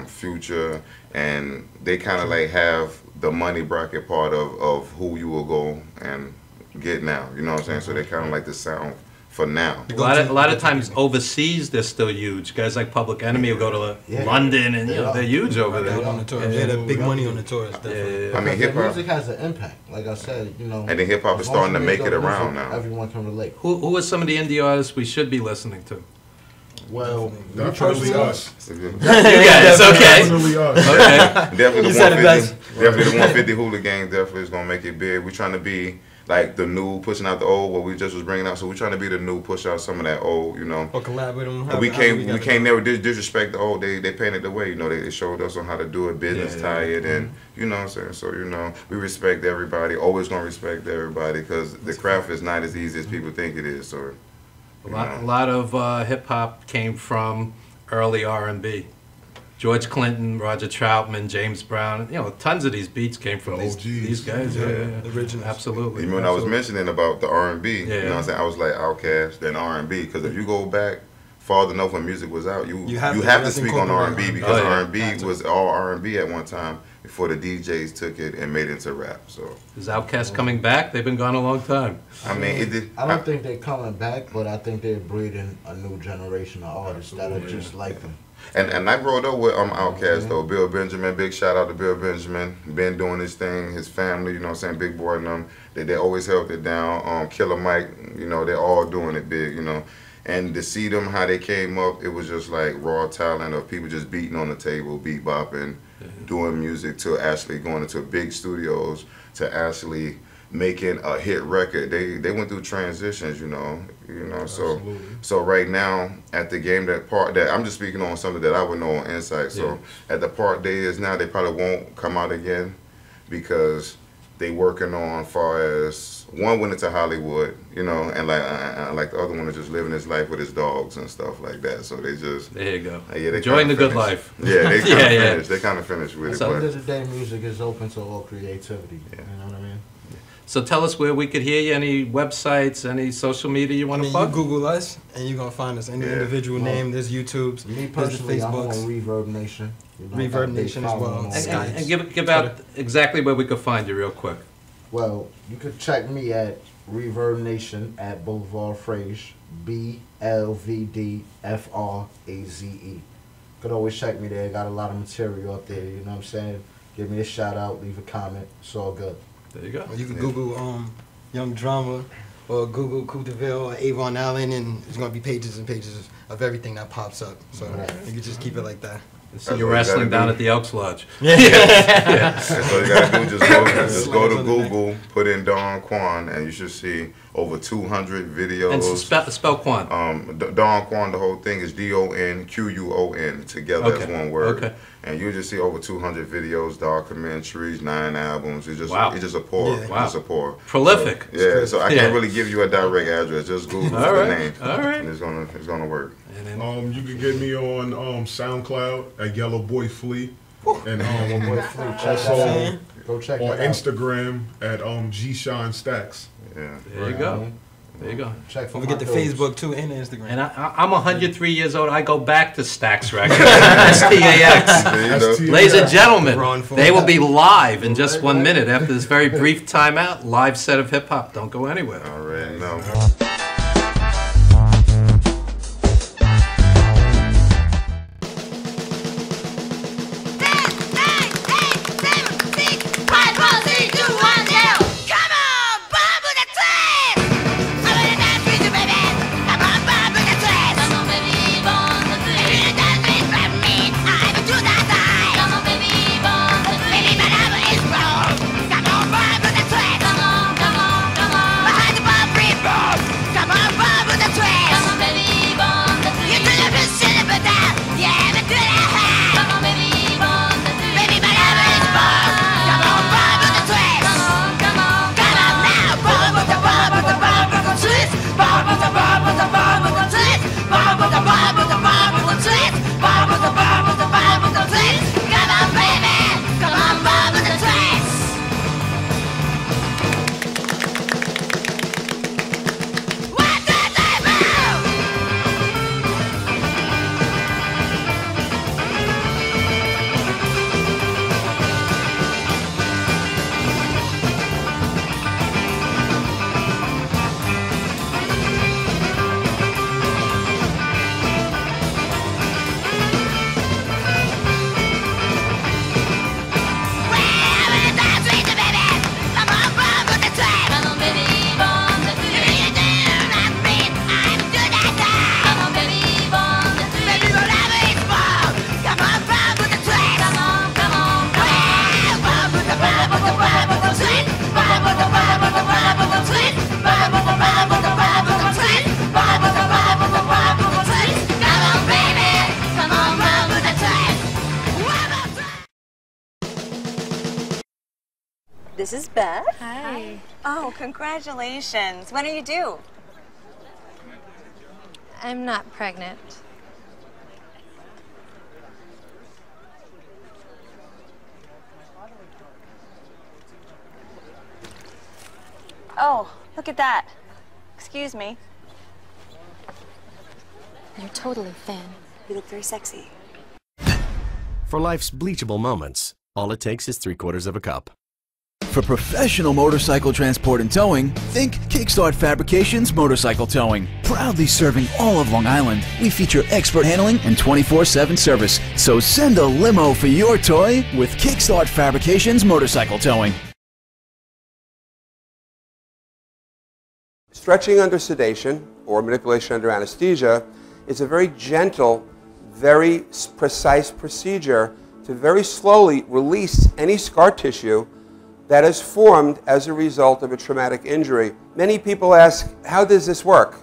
Future, and they kind of like have the money bracket part of who you will go and get now. You know what I'm saying? So they kind of like the sound for now. A lot of times overseas they're still huge. Guys like Public Enemy will go to London and you know they're huge over there. On the tour. They had big money on the tours. Yeah. I mean, hip hop music has an impact. Like I said, you know. And then hip hop is starting to make it around now. Everyone can relate. Who are some of the indie artists we should be listening to? Well, definitely us. You guys, okay. Definitely us. Okay. Definitely the 150. Definitely the 150 Hula Gang. Definitely is gonna make it big. We're trying to be like the new, pushing out the old. What we just was bringing out. So we're trying to be the new, push out some of that old. You know. Or collab with them. We can't never disrespect the old. They painted the way. You know. They showed us on how to do it, business tired, and you know what I'm saying. So you know, we respect everybody. Always gonna respect everybody because the craft is not as easy as people think it is. So. A lot of hip hop came from early R&B. George Clinton, Roger Troutman, James Brown. You know, tons of these beats came from these guys. The originals. Absolutely. Even when I was mentioning about the R&B, you know what I'm saying? I was like Outkast, then R&B. Because if you go back far enough when music was out, you have to speak on R&B because R&B was all R&B at one time before the DJs took it and made it into rap. So is Outkast coming back? They've been gone a long time. I mean, I don't think they're coming back, but I think they're breeding a new generation of artists that are just like them. And I grew up with Outkast though. Bill Benjamin, big shout out to Bill Benjamin. Been doing his thing, his family, you know what I'm saying, Big Boy and them. They always held it down. Killer Mike, you know, they're all doing it big, you know. And to see them, how they came up, it was just like raw talent of people just beating on the table, beat bopping, doing music, to actually going into big studios, to actually making a hit record. They went through transitions, you know. So right now at the game, that I'm just speaking on something that I would know on Insight. So at the part they is now, they probably won't come out again because they working on far as one went into Hollywood, you know, and like the other one is just living his life with his dogs and stuff like that. So they just there you go. They enjoying the good life. Yeah, they kind of finished. They kind of finished with it. At the end of the day, music is open to all creativity. You know what I mean? So tell us where we could hear you. Any websites, any social media you want to plug? You Google us, and you're going to find us. Any individual name, there's YouTubes, Me there's the personally, I'm on Facebooks. Reverb Nation. You know, Reverb Nation as well. And give out exactly where we could find you real quick. Well, you could check me at Reverb Nation at Boulevard Frage, BLVDFRAZE. Could always check me there. Got a lot of material up there. You know what I'm saying? Give me a shout out, leave a comment. It's all good. There you go. You can Google Young Drama, or Google Coupe de Ville or Avvon Allen, and there's going to be pages and pages of everything that pops up. So you can just keep it like that. So you're wrestling down at the Elks Lodge. Yeah. That's all you gotta do. Just go to Google, put in Don Quan, and you should see over 200 videos. And spell Quan. Don Quan, the whole thing is DONQUON together as one word. Okay. And you just see over 200 videos, documentaries, 9 albums. It's just Wow. it's just a pour. Yeah. Wow. It's a pour. Prolific. So I can't really give you a direct address. Just Google the name. All right. And it's gonna work. You can get me on SoundCloud at Yellow Boy Flea, and also Go check on that out. Instagram at G Shine Stacks. Yeah, there you go. There you go. Check Don't forget the Facebook too and the Instagram. And I'm 103 years old. I go back to Stax Records. STAX. Ladies and gentlemen, they will be live in just 1 minute after this very brief timeout. Live set of hip hop. Don't go anywhere. All right, no. This is Beth. Hi. Oh, congratulations. When are you due? I'm not pregnant. Oh, look at that. Excuse me. You're totally thin. You look very sexy. For life's bleachable moments, all it takes is 3/4 of a cup. For professional motorcycle transport and towing, think Kickstart Fabrications Motorcycle Towing. Proudly serving all of Long Island, we feature expert handling and 24/7 service. So send a limo for your toy with Kickstart Fabrications Motorcycle Towing. Stretching under sedation or manipulation under anesthesia is a very gentle, very precise procedure to very slowly release any scar tissue that is formed as a result of a traumatic injury. Many people ask, how does this work?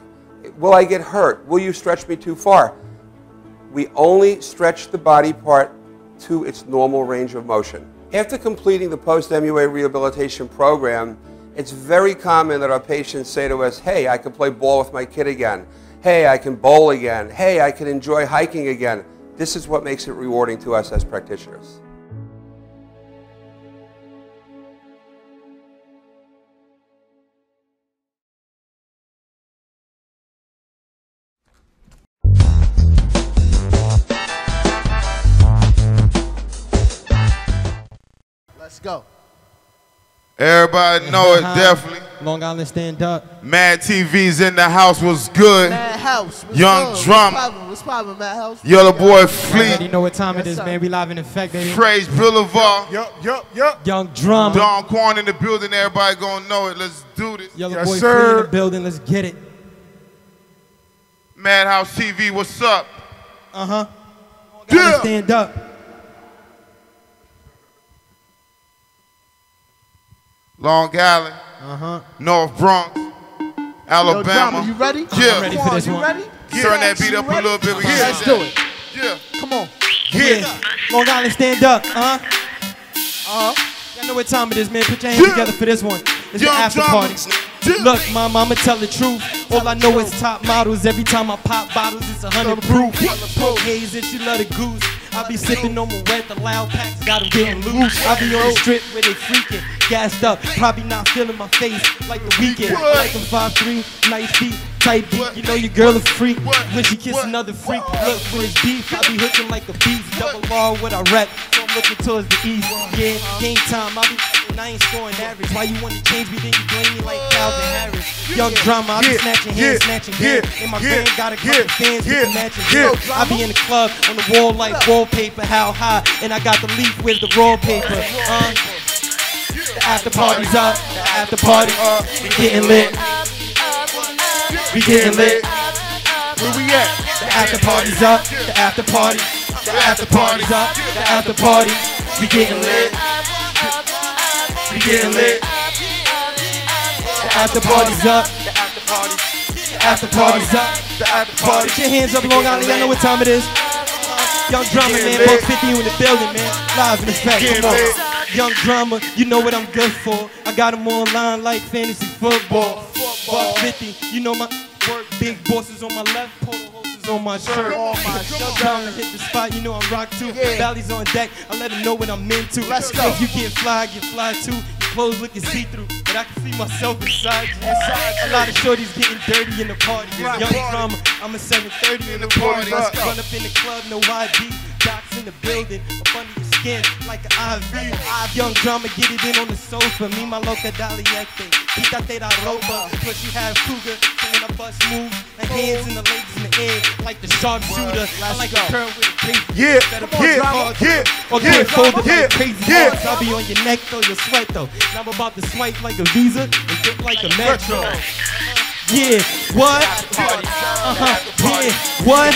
Will I get hurt? Will you stretch me too far? We only stretch the body part to its normal range of motion. After completing the post-MUA rehabilitation program, it's very common that our patients say to us, hey, I can play ball with my kid again. Hey, I can bowl again. Hey, I can enjoy hiking again. This is what makes it rewarding to us as practitioners. Let's go. Everybody know it, definitely. Long Island stand up. Mad TV's in the house, was good. Mad House. What's Young good? Drama. What's poppin', Mad House? Yellow Boy Fleet. Already know what time it is, man. We live in effect, baby. Praise Boulevard. Yup. Young Drama. Don Quan in the building. Everybody gonna know it. Let's do this. Yellow Boy Fleet in the building. Let's get it. Madhouse TV, what's up? Long Island stand up. Long Island. North Bronx. Alabama. Yo, Drama, you ready? Yeah. I'm ready for this you one. ready? Turn that beat up a little bit. Let's do it. Yeah. Come on. Yeah. Long Island stand up. Y'all know what time it is, man. Put your hands together for this one. It's the after party. Look, mama, I'ma tell the truth. All I know is top models. Every time I pop bottles, it's 100 proof. Poke haze and she love the goose. I be sipping on my wet, the loud packs got them getting loose. I be on the strip where they freaking, gassed up, probably not feeling my face like the weekend. I like them 5'3", nice feet, tight beat. You know your girl a freak when she kiss another freak. Look, when it's beef, I be hooking like a beef. Double R what I rep, so I'm looking towards the east. Yeah, game time, I be and I ain't scoring average. Why you wanna change me, then you blame me like Calvin Harris. Young Drama, I be snatching hands, snatching game. And my grand got a couple fans with the matching gear. I be in the club on the wall like wallpaper, how high, and I got the leaf with the raw paper. The after party's up, the after party, we getting lit. We getting lit. Where we at? The after party's up, the after party, the after party's up, the after party, we getting lit. We getting lit. The after party's up, the after party, the after party's up, the after party. Put your hands up, Long Island, y'all know what time it is. Young Drama, man, Buck 50 in the building, man. Live in effect, come on. Young Drama, you know what I'm good for. I got them online like fantasy football. Buck 50, you know my work. Big bosses on my left, polo horses on my shirt. Young Drama hit the spot, you know I'm rock too. Bally's on deck, I let them know what I'm into. Let's go. If you get fly too. Your clothes looking see-through, but I can see myself inside you. A lot of shorties getting dirty in the party. Young Drama, I'm a 7:30 in the party. Run up in the club, no ID. Docs in the building, up under your skin like an IV. Young Drama, get it in on the sofa. Me, my loca daliente. Quítate la ropa. Plus you have cougar, so when I bust moves, and hands in the ladies in the air like the sharpshooter. I like a curl with a crazy. Or get folded like crazy balls. I'll be on your neck though, your sweat though. Now I'm about to swipe like a Visa and get like a Metro. Yeah, what? Yeah, what?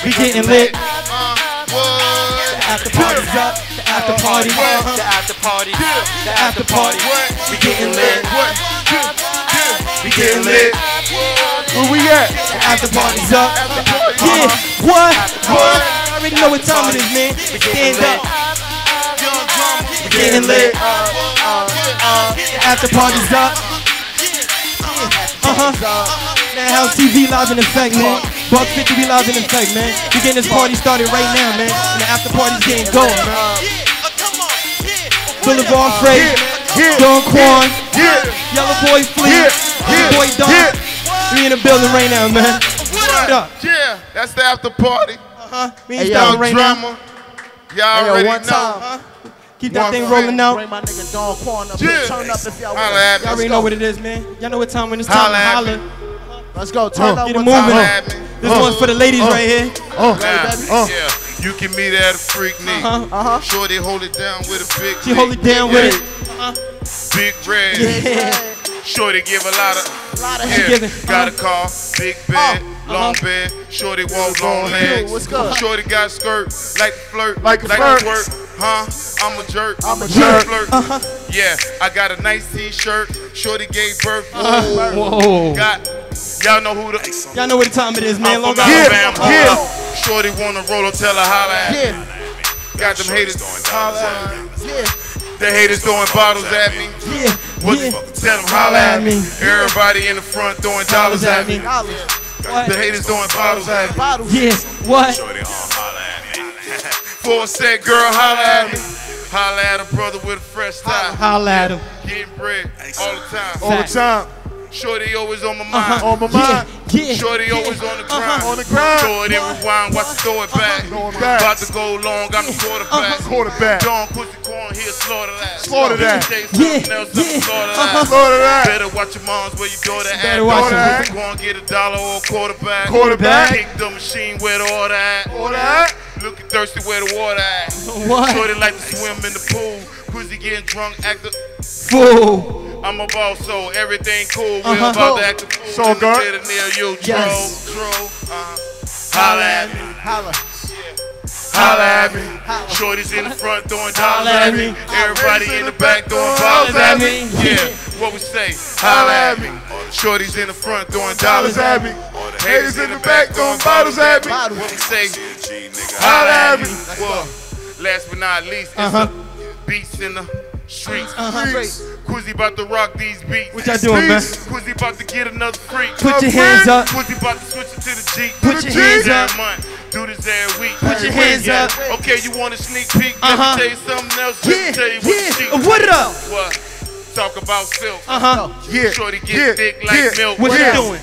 We getting lit. The after party's up. The after party. The after party. The after party. We getting lit. We getting lit. Where we at? The after party's up. Yeah, what? I already know what time it is, man. Stand up. We getting lit. The after party's up. Madhouse TV live in effect, man. Buck 50 be live in effect, man. We getting this party started right now, man. And the after party's getting going, man. Boulevard Freight, Don Quan, Yellow Boy Fleet, Boy Don. We in the building right now, man. What up? Yeah, that's the after party. We ain't starting right now. Y'all already know. Keep that thing rolling out. Bring my nigga Don Quan up here. Turn up if y'all want. Y'all already know what it is, man. Y'all know what time when it's time to holler. Let's go. Turn up. Get it moving. This one's for the ladies right here. Yeah, you can meet at a freak knee. Shorty hold it down with a big. She hold it down with it. Big red. Yeah. Shorty give a lot of. Giving. Got a car, big bed, long bed. Shorty walk long legs. Shorty got skirt like the flirt, like a twerk. I'm a jerk. I'm a jerk. Flirt. Yeah, I got a nice t-shirt. Shorty gave birth. Whoa. Y'all know who the. Y'all know what time it is, man. Long Island. Shorty wanna roll up, tell her holla at me. Got them haters going holla at me. The haters throwing bottles at me. Tell them holla at me. Everybody in the front throwing dollars at me. The haters throwing bottles at me. Yeah, what? Shorty holla at me. For a sec, girl, holla at me. Holla at a brother with a fresh style. Holla at him. Getting bread all the time. All the time. Shorty always on my mind. On my mind. Yeah. Shorty always on the grind. On the grind. Throw it in, rewind, watch it throw it back. About to go long, I'm the quarterback. Quarterback. Dawn pussy corn here, slaughter that. Slaughter that. Yeah. Slaughter that. Better watch your moms where you go to act. Better watch Pussy corn, get $1 or a quarterback. Quarterback. Kick the machine where the order at. Order at. Looking thirsty where the water at. What? Shorty like to swim in the pool. Pussy getting drunk, act the Fool. I'm a boss, so everything cool. We're Uh-huh. about to act a fool. So good. Let me get near you, Yes. Trill. Holla at me. Holla. Holla at me. Shorty's in the front throwing dollars at me. Everybody in the back throwing bottles at me. Yeah, what we say? Holla at me. Shorty's in the front throwing dollars at me. Haters in the back throwing bottles at me. What we say? Holla at me. Well, last but not least, it's the beats in the streets. Quizzy about to rock these beats. What y'all doing, man? Quizzy about to get another freak. Put your hands up. Quizzy about to switch it to the Jeep. Put your hands up. Do this every week. Put your hands up. Okay, you want a sneak peek? Let me tell you something else. Let me tell you what What it up? What? Talk about silk. Yeah. Shorty get thick like milk. What you doing?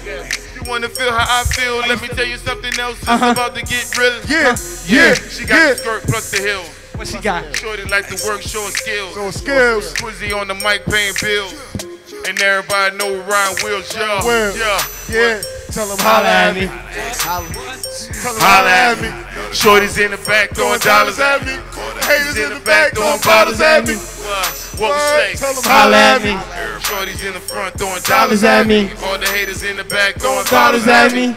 You wanna feel how I feel? Let me tell you something else. It's about to get real. She got the skirt plus the heel. What she got? Shorty like to work, showing skills. Showing skills. Quizzy on the mic paying bills. And everybody know Ryan Wills, yeah. Yeah. Tell them Holla at me. Holla at me. Shorty's in the back throwing dollars at me. Haters in the back throwing bottles at me. What we say? Holla at me. Shorty's in the front throwing dollars at me. All the haters in the back throwing bottles at me.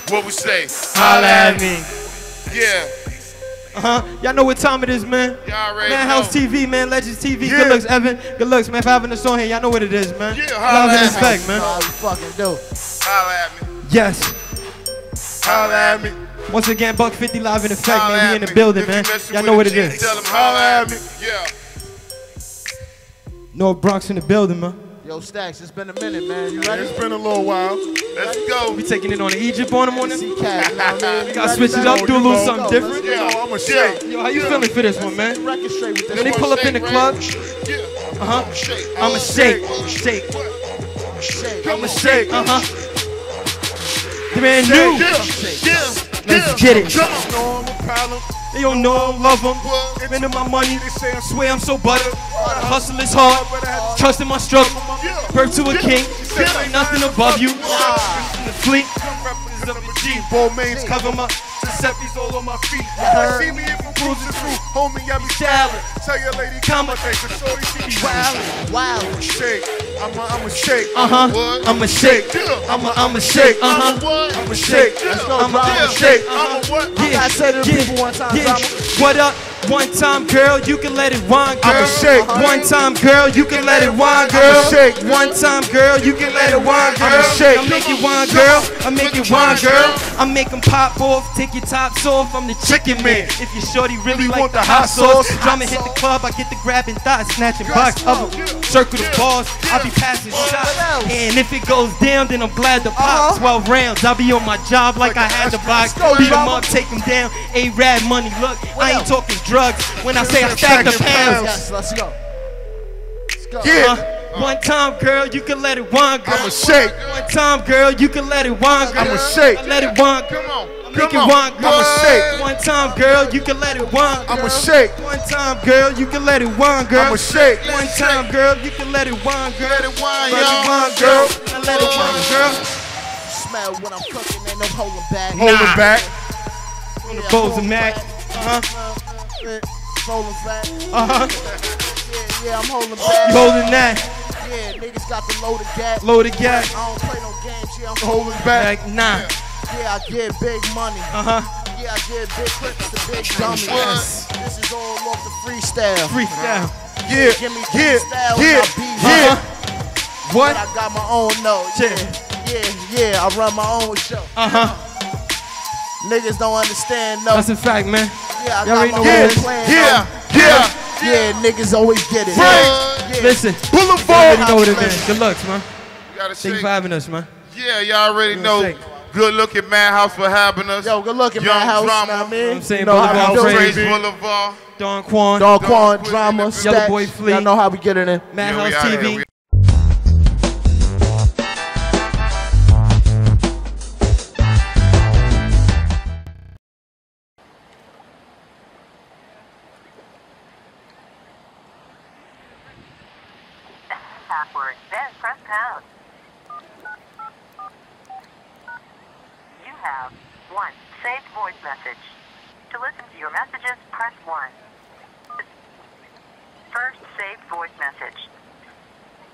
What we say? Holla at me. Yeah. Y'all know what time it is, man. Y'all already Madhouse know. TV, man. Legends TV. Good looks, Evan. Good looks, man. For having us on here, y'all know what it is, man. Yeah, Love holla and at me. respect, man. How we fucking do. Holla at me. Yes. Holla at me. Once again, Buck 50 live in effect, Holla man. We at in the me. building, If man. you messing Y'all with know a what it G, is. Tell them holla at me. Yeah. North Bronx in the building, man. Yo, Stacks, it's been a minute, man. You ready? It's been a little while. Let's go. We taking it on the Egypt on them on this. Cat, you know what I mean? We gotta switch it up, do a little something different. You know, I'm a shake. Yo, how you feeling for this one, man? Record straight with this When they one. pull up in the club, I'ma shake, shake. I'ma shake, Brand new. Let's get it. They don't know I love them. Spending my money. Swear I'm so buttered. Hustle is hard. Trust in my struggle. Birth to a king. Nothing above you. The fleet. Balmain's Cover my Giuseppe's all on my feet. Heard. See me if I'm cruising through. Homie, I be challenged. Tell your lady, come on, take a shorty, she be wildin'. Wild. Shake. I'm a shake. I'ma shake. I'ma shake. I'm a shake. Let's go, I'ma shake. I said to the people one time, drama. What up? One time, girl, you can let it wine, girl. I'ma shake. One time, girl, you can let it wine, girl. I'ma shake. One time, girl, you can let it wine, girl. I'ma shake. I make it wine, girl. I make it wine, girl. I make them pop off, take your tops off. I'm the chicken man. If your shorty really like the hot sauce, drama hit the club, I get the grabbing thighs, snatching box of them. Circle the balls, I be passing shots. And if it goes down, then I'm glad to pop 12 rounds. I be on my job like I had the box. Beat them up, take them down. A-Rad money, look, I ain't talking drugs. When I say I stack the pounds. Yes, let's go. Let's go. Yeah. One time, girl, you can let it wine, girl. I'ma shake. One time, girl, you can let it wine, girl. I'ma shake. I let it wine, girl. Come on. Make it wine, girl. I'ma shake. One time, girl, you can let it wine, girl. I'ma shake. One time, girl, you can let it wine, girl. I'ma shake. One time, girl, you can let it wine, girl. Let it wine, Let it y'all. wine, girl. I let it wine, girl. Smell when I'm cooking, ain't no holding back. Holding back. On the bowls of Mac. Rolling back. Yeah, I'm holding back. You holding that? Yeah, niggas got the loaded gat. Loaded gat. I don't play no games, yeah, I'm holding back. Like, nah. Yeah, I get big money. Yeah, I get big clips to big dummies. Yes. This is all off the freestyle. Freestyle. Yeah, give me freestyle and I be What? But I got my own note. Yeah, I run my own show. Niggas don't understand, no. That's a fact, man. Yeah, I Y'all got already my know what own it is. plan. Yeah. Yeah, niggas always get it. Right. Yeah. Listen. Boulevard. You already know what it is. Good looks, man. You gotta Thank you shake. for having us, man. Yeah, y'all already know. shake. Good looking Madhouse for having us. Yo, good looking Young Madhouse, drama. know what I mean? I'm saying You know how we Boulevard do Praise it. Boulevard. Don Quan. Don Quan, Don drama, Yellow Stacks. Boy Fleet. Y'all know how we get it in. Madhouse Yeah, we outta TV. here. password, then press pound. You have 1 saved voice message. To listen to your messages, press 1. First saved voice message.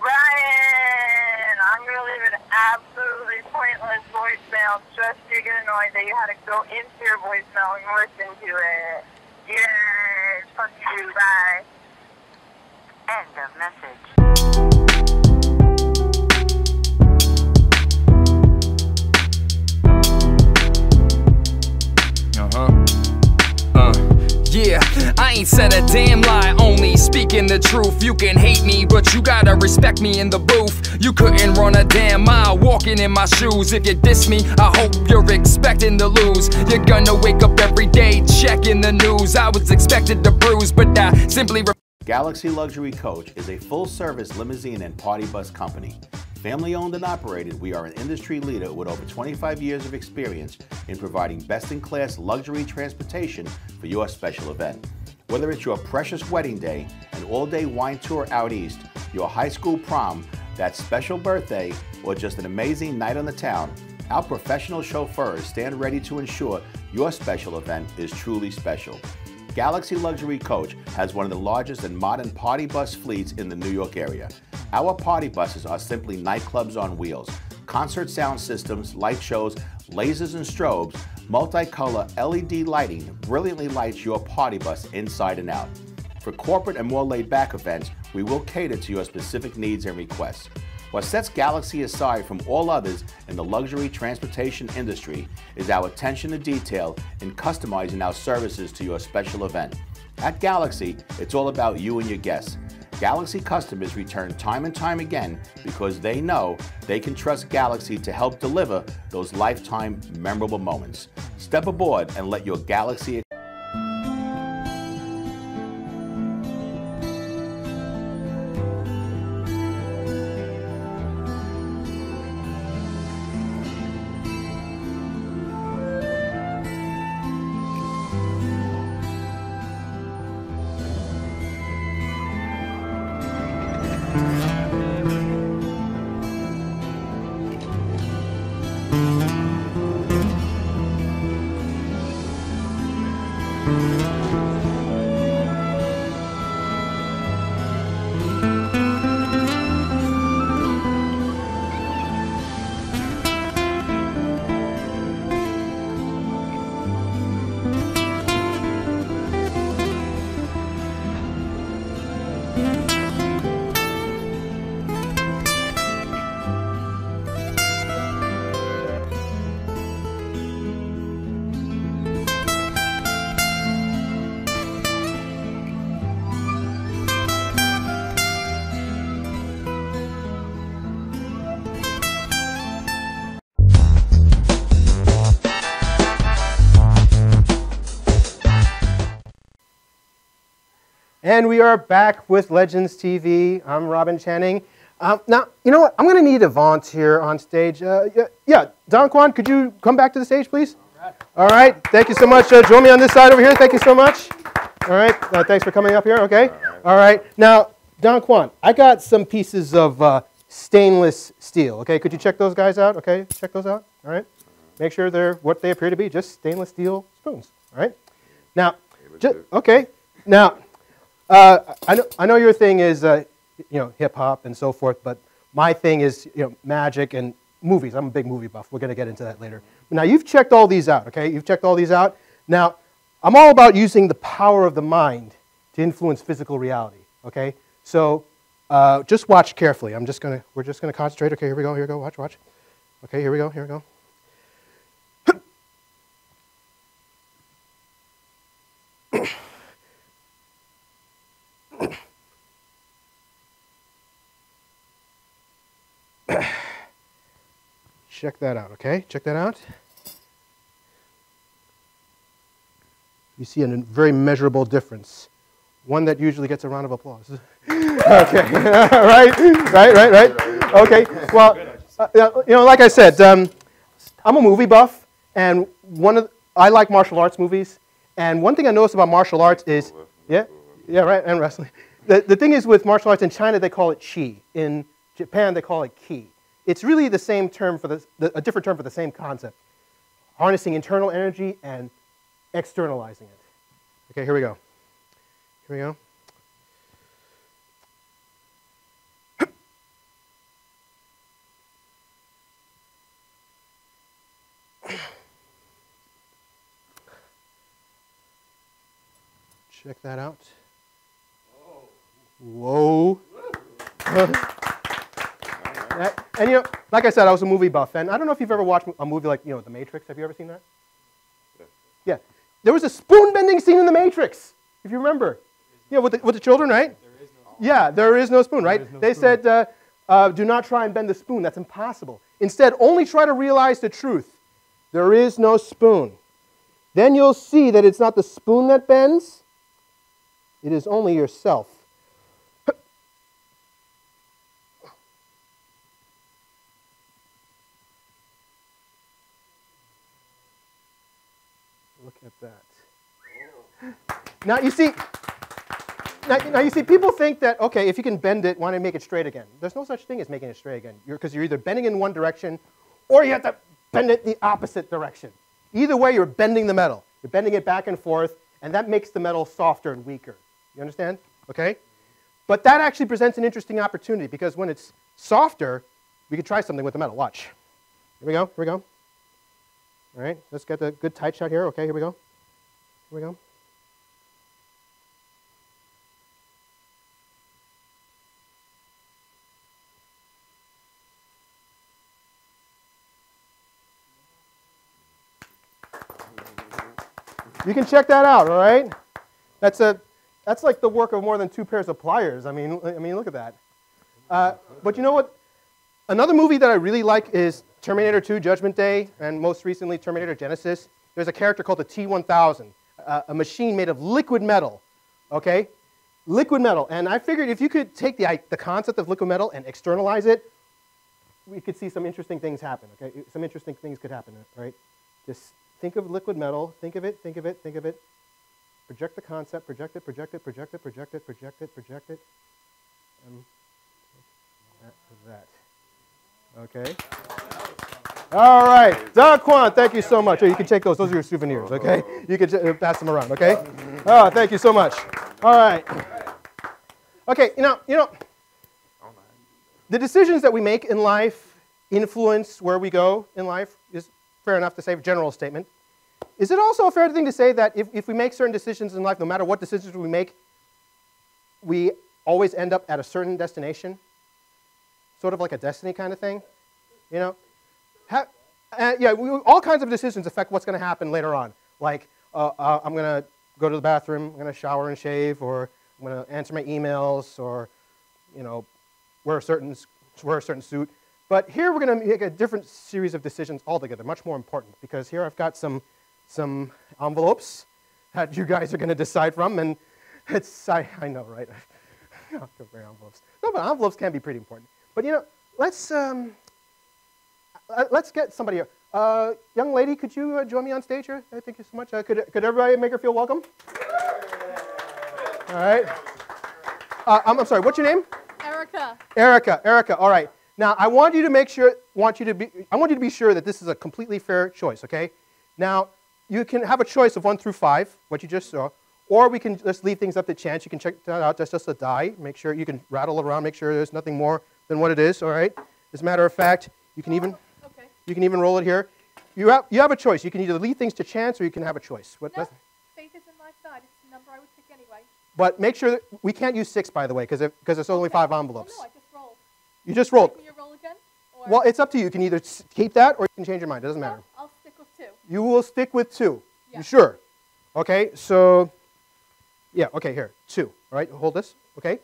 Ryan, I'm going to leave an absolutely pointless voicemail just to get annoyed that you had to go into your voicemail and listen to it. Yay, fuck you, bye. End of message. Yeah, I ain't said a damn lie, only speaking the truth. You can hate me, but you gotta respect me in the booth. You couldn't run a damn mile walking in my shoes. If you diss me, I hope you're expecting to lose. You're gonna wake up every day checking the news. I was expected to bruise, but I simply Galaxy Luxury Coach is a full-service limousine and party bus company. Family owned and operated, we are an industry leader with over 25 years of experience in providing best-in-class luxury transportation for your special event. Whether it's your precious wedding day, an all-day wine tour out east, your high school prom, that special birthday, or just an amazing night on the town, our professional chauffeurs stand ready to ensure your special event is truly special. Galaxy Luxury Coach has one of the largest and modern party bus fleets in the New York area. Our party buses are simply nightclubs on wheels. Concert sound systems, light shows, lasers and strobes, multicolor LED lighting brilliantly lights your party bus inside and out. For corporate and more laid-back events, we will cater to your specific needs and requests. What sets Galaxy aside from all others in the luxury transportation industry is our attention to detail in customizing our services to your special event. At Galaxy, it's all about you and your guests. Galaxy customers return time and time again because they know they can trust Galaxy to help deliver those lifetime memorable moments. Step aboard and let your Galaxy And we are back with Legends TV. I'm Robin Channing. Now, you know what? I'm going to need Avvon here on stage. Yeah, Don Kwan, could you come back to the stage, please? All right. Thank you so much. Join me on this side over here. Thank you so much. All right. Thanks for coming up here. Okay. All right. Now, Don Kwan, I got some pieces of stainless steel. Okay. Could you check those guys out? Okay. Check those out. All right. Make sure they're what they appear to be, just stainless steel spoons. All right. Now, okay. Now, I know your thing is, hip hop and so forth, but my thing is, magic and movies. I'm a big movie buff. We're going to get into that later. Now, you've checked all these out, okay? You've checked all these out. Now, I'm all about using the power of the mind to influence physical reality, okay? So, just watch carefully. We're just going to concentrate. Okay, here we go, watch. Okay, here we go. Check that out, okay? Check that out. You see a very measurable difference. One that usually gets a round of applause. Okay, right. Okay, well, like I said, I'm a movie buff, and I like martial arts movies. And one thing I noticed about martial arts is, yeah, right, and wrestling. The thing is with martial arts, in China they call it qi. In Japan they call it ki. It's really the same term for a different term for the same concept. Harnessing internal energy and externalizing it. Okay, here we go. Here we go. Check that out. Whoa. And you know, like I said, I was a movie buff, and I don't know if you've ever watched a movie like, The Matrix. Have you ever seen that? Yeah. There was a spoon bending scene in The Matrix, if you remember. With the children, right? Yeah, there is no spoon, right? They said, do not try and bend the spoon. That's impossible. Instead, only try to realize the truth. There is no spoon. Then you'll see that it's not the spoon that bends. It is only yourself. Look at that. Now you see, people think that, okay, if you can bend it, why not make it straight again? There's no such thing as making it straight again, because you're either bending in one direction, or you have to bend it the opposite direction. Either way, you're bending the metal. You're bending it back and forth, and that makes the metal softer and weaker. You understand? Okay? But that actually presents an interesting opportunity, because when it's softer, we could try something with the metal. Watch. Here we go. Here we go. All right, let's get the good tight shot here. Okay, here we go. Here we go. You can check that out, all right? That's like the work of more than 2 pairs of pliers. I mean, look at that. But you know what? Another movie that I really like is Terminator 2, Judgment Day, and most recently Terminator Genesis. There's a character called the T-1000, a machine made of liquid metal, okay? Liquid metal. And I figured if you could take the concept of liquid metal and externalize it, we could see some interesting things happen, okay? Some interesting things could happen, right? Just think of liquid metal, think of it, think of it, think of it. Project the concept, project it, project it, project it, project it, project it, project it. And that. Okay. All right. Doug Kwan, thank you so much. Oh, you can take those. Those are your souvenirs, okay? You can pass them around, okay? Oh, thank you so much. All right. Okay, you know, the decisions that we make in life influence where we go in life is fair enough to say, a general statement. Is it also a fair thing to say that if we make certain decisions in life, no matter what decisions we make, we always end up at a certain destination? Sort of like a destiny kind of thing, you know? All kinds of decisions affect what's going to happen later on. Like, I'm going to go to the bathroom, I'm going to shower and shave, or I'm going to answer my emails, or, you know, wear a certain suit. But here we're going to make a different series of decisions altogether, much more important, because here I've got some envelopes that you guys are going to decide from, and it's, I know, right? Envelopes. No, but envelopes can be pretty important. But you know, let's get somebody here. Young lady, could you join me on stage here? Thank you so much. Could everybody make her feel welcome? All right. I'm sorry. What's your name? Erica. Erica. All right. Now I want you to be sure that this is a completely fair choice. Okay. Now you can have a choice of 1 through 5, what you just saw, or we can just leave things up to chance. You can check that out. That's just a die. Make sure you can rattle around. Make sure there's nothing more than what it is. All right. As a matter of fact, you can even roll it here. You have a choice. You can either leave things to chance, or you can have a choice. No, faith is in my side. It's the number I would pick anyway. But make sure that we can't use 6, by the way, because it's only 5 envelopes. Oh, no, I just rolled. You just rolled. Can you roll again? Or? Well, it's up to you. You can either keep that, or you can change your mind. It doesn't matter. I'll stick with 2. You will stick with 2. Yeah. You sure? Okay. So, yeah. Okay. Here, 2. All right. Hold this. Okay.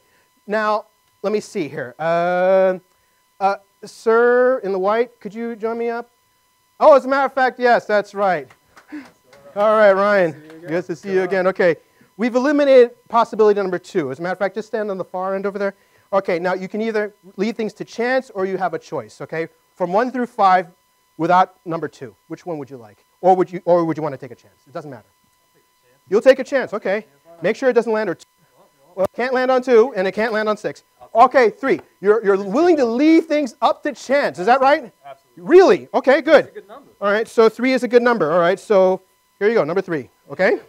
Now, let me see here. Sir in the white, could you join me up? Oh, as a matter of fact, yes, that's right. All right, Ryan. Good to see you again. Okay. We've eliminated possibility number 2. As a matter of fact, just stand on the far end over there. Okay, now you can either leave things to chance, or you have a choice, okay? From 1 through 5 without number 2. Which one would you like? Or would you want to take a chance? It doesn't matter. You'll take a chance, okay. Make sure it doesn't land, Well, it can't land on 2, and it can't land on 6. Okay, 3. You're willing to leave things up to chance. Is that right? Absolutely. Really? Okay, good. That's a good number. All right, so 3 is a good number. All right, so here you go, number 3. Okay?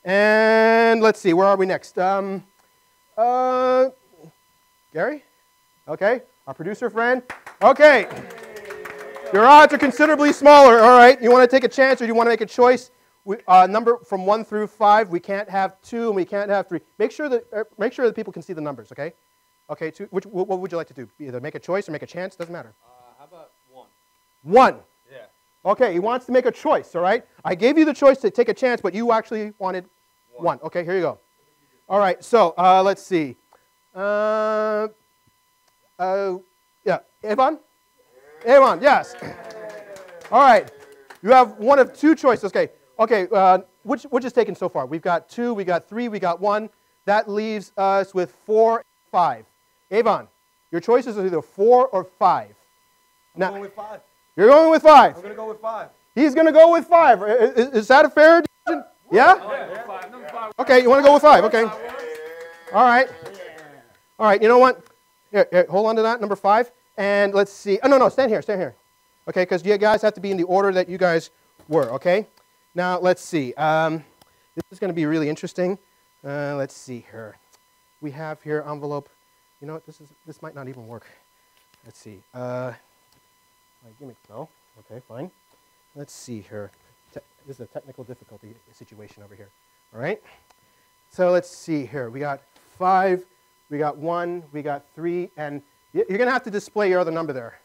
And let's see, where are we next? Gary? Okay, our producer friend. Okay. Your odds are considerably smaller. All right, you want to take a chance or you want to make a choice? Number from 1 through 5. We can't have 2 and we can't have 3. Make sure that people can see the numbers. Okay. Okay. What would you like to do? Either make a choice or make a chance. Doesn't matter. How about 1? 1. Yeah. Okay. He wants to make a choice. All right. I gave you the choice to take a chance, but you actually wanted 1. Okay. Here you go. All right. So let's see. Yeah. Avvon. Avvon. Yes. All right. You have one of 2 choices. Okay. Okay, which is taken so far? We've got 2, we got 3, we got 1. That leaves us with 4 and 5. Avvon, your choices are either 4 or 5. I'm going with 5. You're going with 5. I'm going to go with 5. He's going to go with 5. Is that a fair decision? Yeah? Yeah. Okay, you want to go with 5. Okay. All right. All right, you know what? Here, hold on to that, number 5. And let's see. Oh, no, stand here, stand here. Okay, because you guys have to be in the order that you guys were, okay? Now, let's see. This is going to be really interesting. Let's see here. We have here envelope. You know what? This might not even work. Let's see. Give me no. Okay, fine. Let's see here. This is a technical difficulty situation over here. All right. So let's see here. We got 5. We got 1. We got 3. And you're going to have to display your other number there.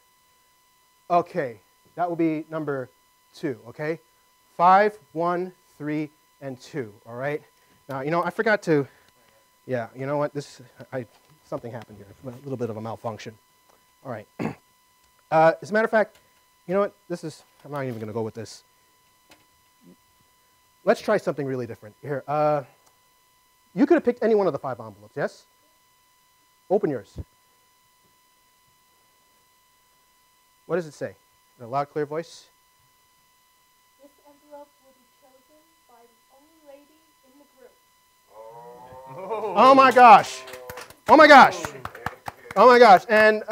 Okay. That will be number 2. Okay. 5, 1, 3, and 2. All right. Now, you know, I forgot to. Yeah. You know what? Something happened here. A little bit of a malfunction. All right. As a matter of fact, you know what? I'm not even going to go with this. Let's try something really different here. You could have picked any one of the 5 envelopes. Yes. Open yours. What does it say? In a loud, clear voice. This envelope will be chosen by the only lady in the group. Oh my gosh. Oh my gosh. Oh my gosh. And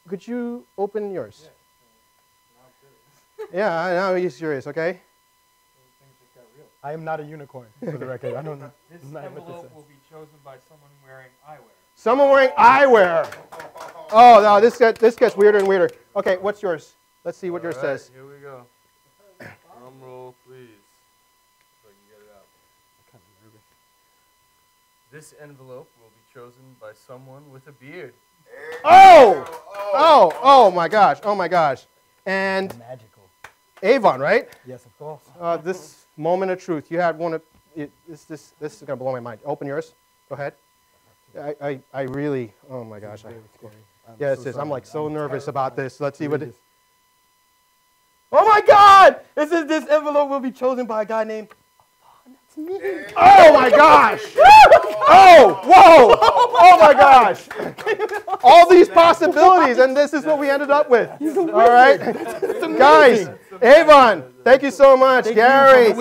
could you open yours? Yeah, I know he's serious, okay? I am not a unicorn, for the record. I don't know. This envelope will be chosen by someone wearing eyewear. Someone wearing eyewear. Oh, no, this gets weirder and weirder. Okay, what's yours? Let's see what yours says. Here we go. Drum roll, please. So I can get it out. I'm kind of nervous. This envelope will be chosen by someone with a beard. Oh my gosh. Oh my gosh. And magical. Avvon, right? Yes, of course. This moment of truth. You had one of this is going to blow my mind. Open yours. Go ahead. I really, oh my gosh. Yes, it is. I'm like so nervous about this. Let's see what it is. Oh my God! It says this envelope will be chosen by a guy named. Oh my gosh! Oh, whoa! Oh my gosh! All these possibilities, and this is what we ended up with. All right, guys. Avvon, thank you so much. Gary,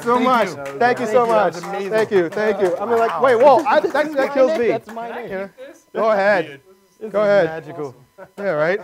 so much. Thank you so much. Thank you. I mean, like, wait, whoa! That kills me. That's my name. Go ahead. Go ahead. Magical. Yeah, right.